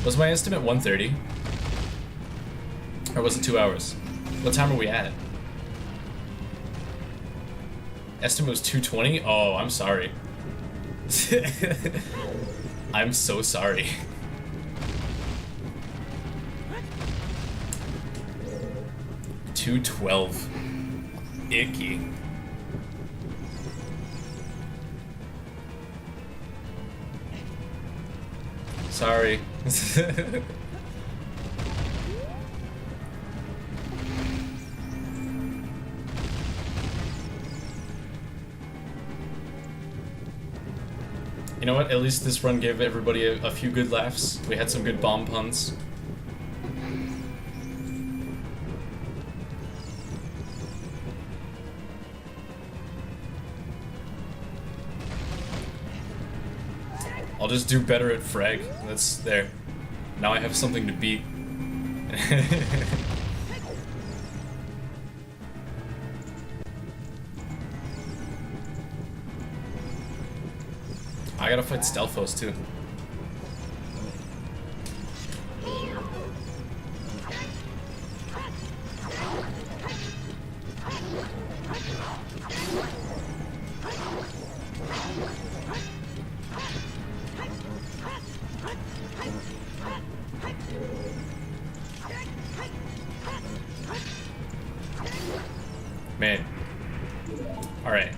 Was my estimate 1:30? Or was it 2 hours? What time are we at? Estimate was 2:20? Oh, I'm sorry. I'm so sorry. $212. Icky. Sorry. You know what? At least this run gave everybody a few good laughs. We had some good bomb puns. I'll just do better at frag. That's there. Now I have something to beat. I gotta fight Stelfos too. Man. Alright.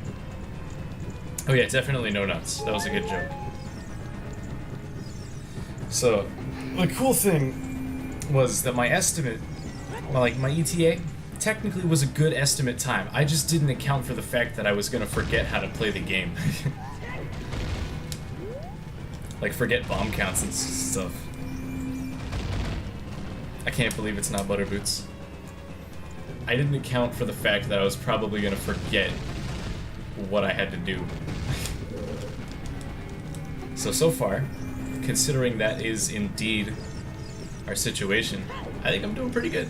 Oh yeah, definitely no nuts. That was a good joke. So, the cool thing was that my estimate, like my ETA, technically was a good estimate time. I just didn't account for the fact that I was gonna forget how to play the game. Like forget bomb counts and stuff. I can't believe it's not Butterboots. I didn't account for the fact that I was probably gonna forget what I had to do. So far, considering that is indeed our situation, I think I'm doing pretty good.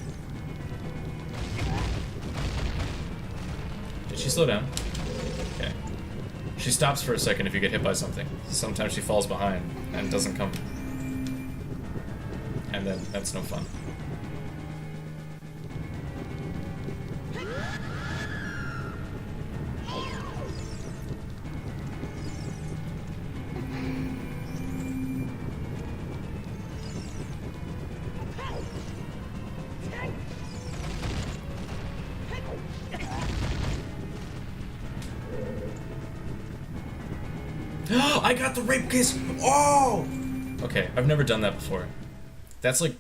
Did she slow down? Okay. She stops for a second if you get hit by something. Sometimes she falls behind and doesn't come. And then that's no fun. I got the rape kiss! Oh! Okay, I've never done that before. That's like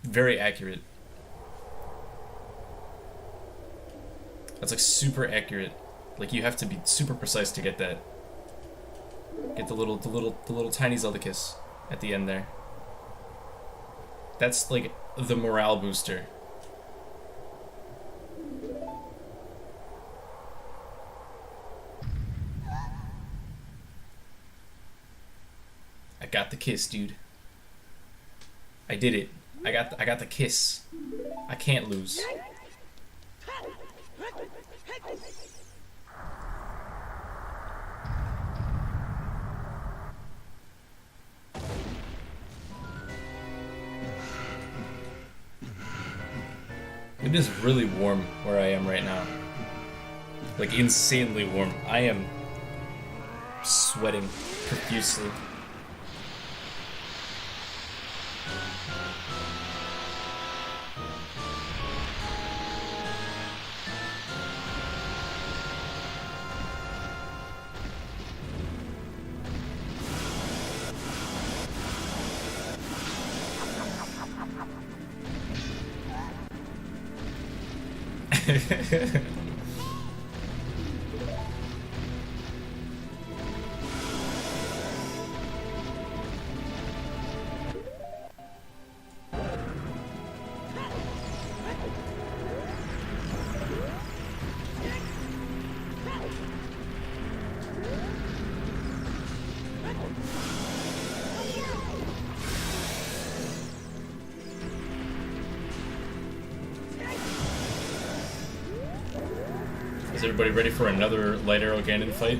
very accurate. That's like super accurate. Like you have to be super precise to get that. Get the little tiny Zelda kiss at the end there. That's like the morale booster. I got the kiss, dude. I did it. I got the kiss. I can't lose. It is really warm where I am right now. Like insanely warm. I am sweating profusely. Is everybody ready for another light arrow Ganon fight?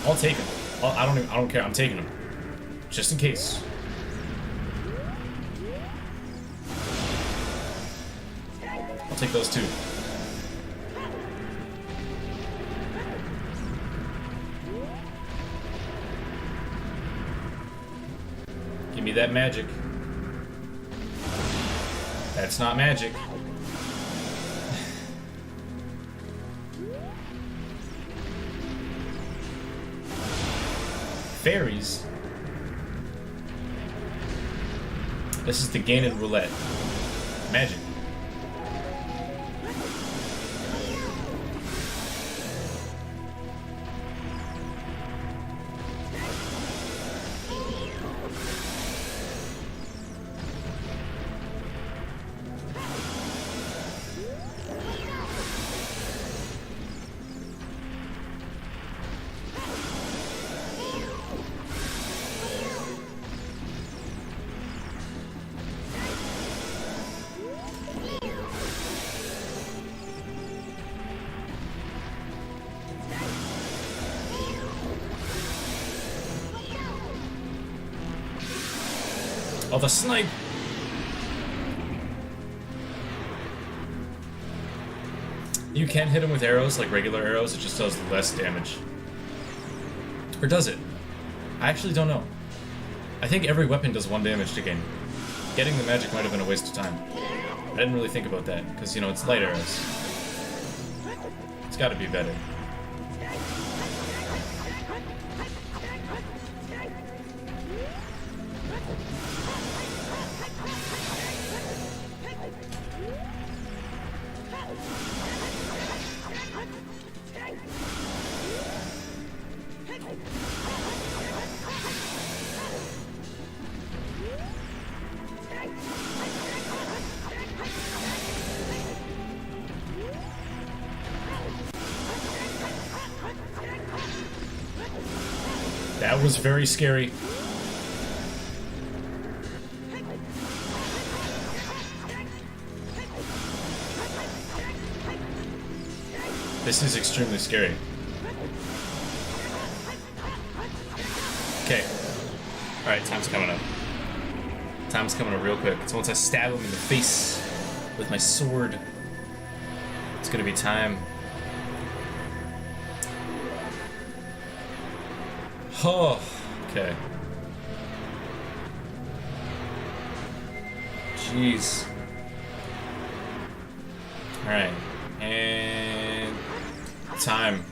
I'll take him. I don't care. I'm taking him. Just in case. I'll take those two. Give me that magic. That's not magic. Fairies. This is the Ganon roulette. Magic. Oh, the snipe! You can hit him with arrows, like regular arrows, it just does less damage. Or does it? I actually don't know. I think every weapon does 1 damage to Ganon. Getting the magic might have been a waste of time. I didn't really think about that, because, you know, it's light arrows. It's gotta be better. That was very scary. This is extremely scary. Okay. Alright, time's coming up. Time's coming up real quick. So once I stab him in the face with my sword, it's gonna be time. Oh, okay. Jeez. Alright. And time.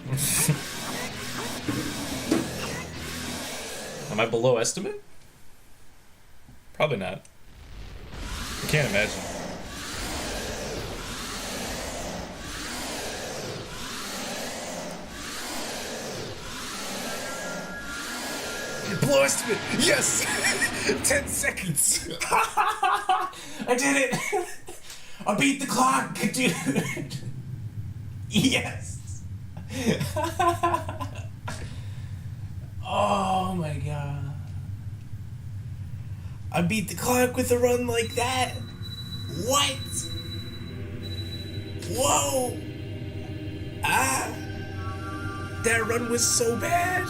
Am I below estimate? Probably not. I can't imagine. Below estimate! Yes! 10 seconds! I did it! I beat the clock, dude! Yes! Oh my god. I beat the clock with a run like that! What? Whoa! Ah! That run was so bad!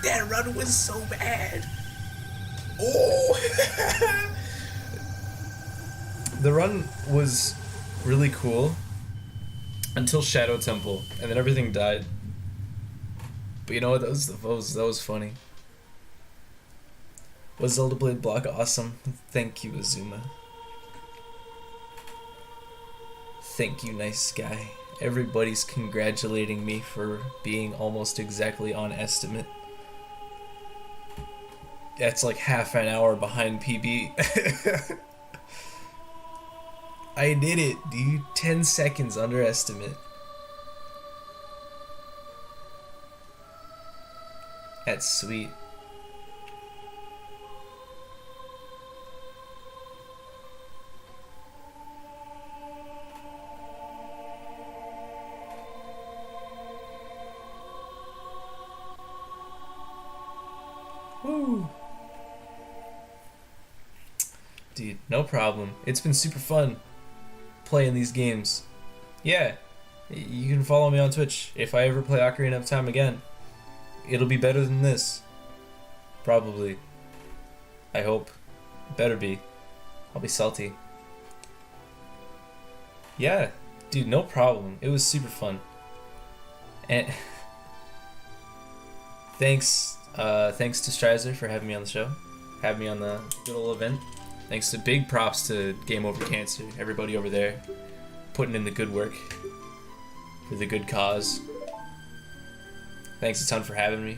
That run was so bad! Oh! The run was really cool until Shadow Temple, and then everything died. But you know what? That was funny. Was ZeldaBlade block awesome? Thank you, Azuma. Thank you, nice guy. Everybody's congratulating me for being almost exactly on estimate. That's like half an hour behind PB. I did it, dude. 10 seconds under estimate. That's sweet. Woo. Dude, no problem. It's been super fun playing these games. Yeah, You can follow me on Twitch. If I ever play Ocarina of Time again, it'll be better than this. Probably. I hope. Better be. I'll be salty. Yeah, dude, no problem. It was super fun. And thanks to Strizer for having me on the show. Having me on the little event. Thanks to big props to Game Over Cancer, everybody over there putting in the good work for the good cause. Thanks a ton for having me.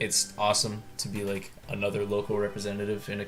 It's awesome to be like another local representative in a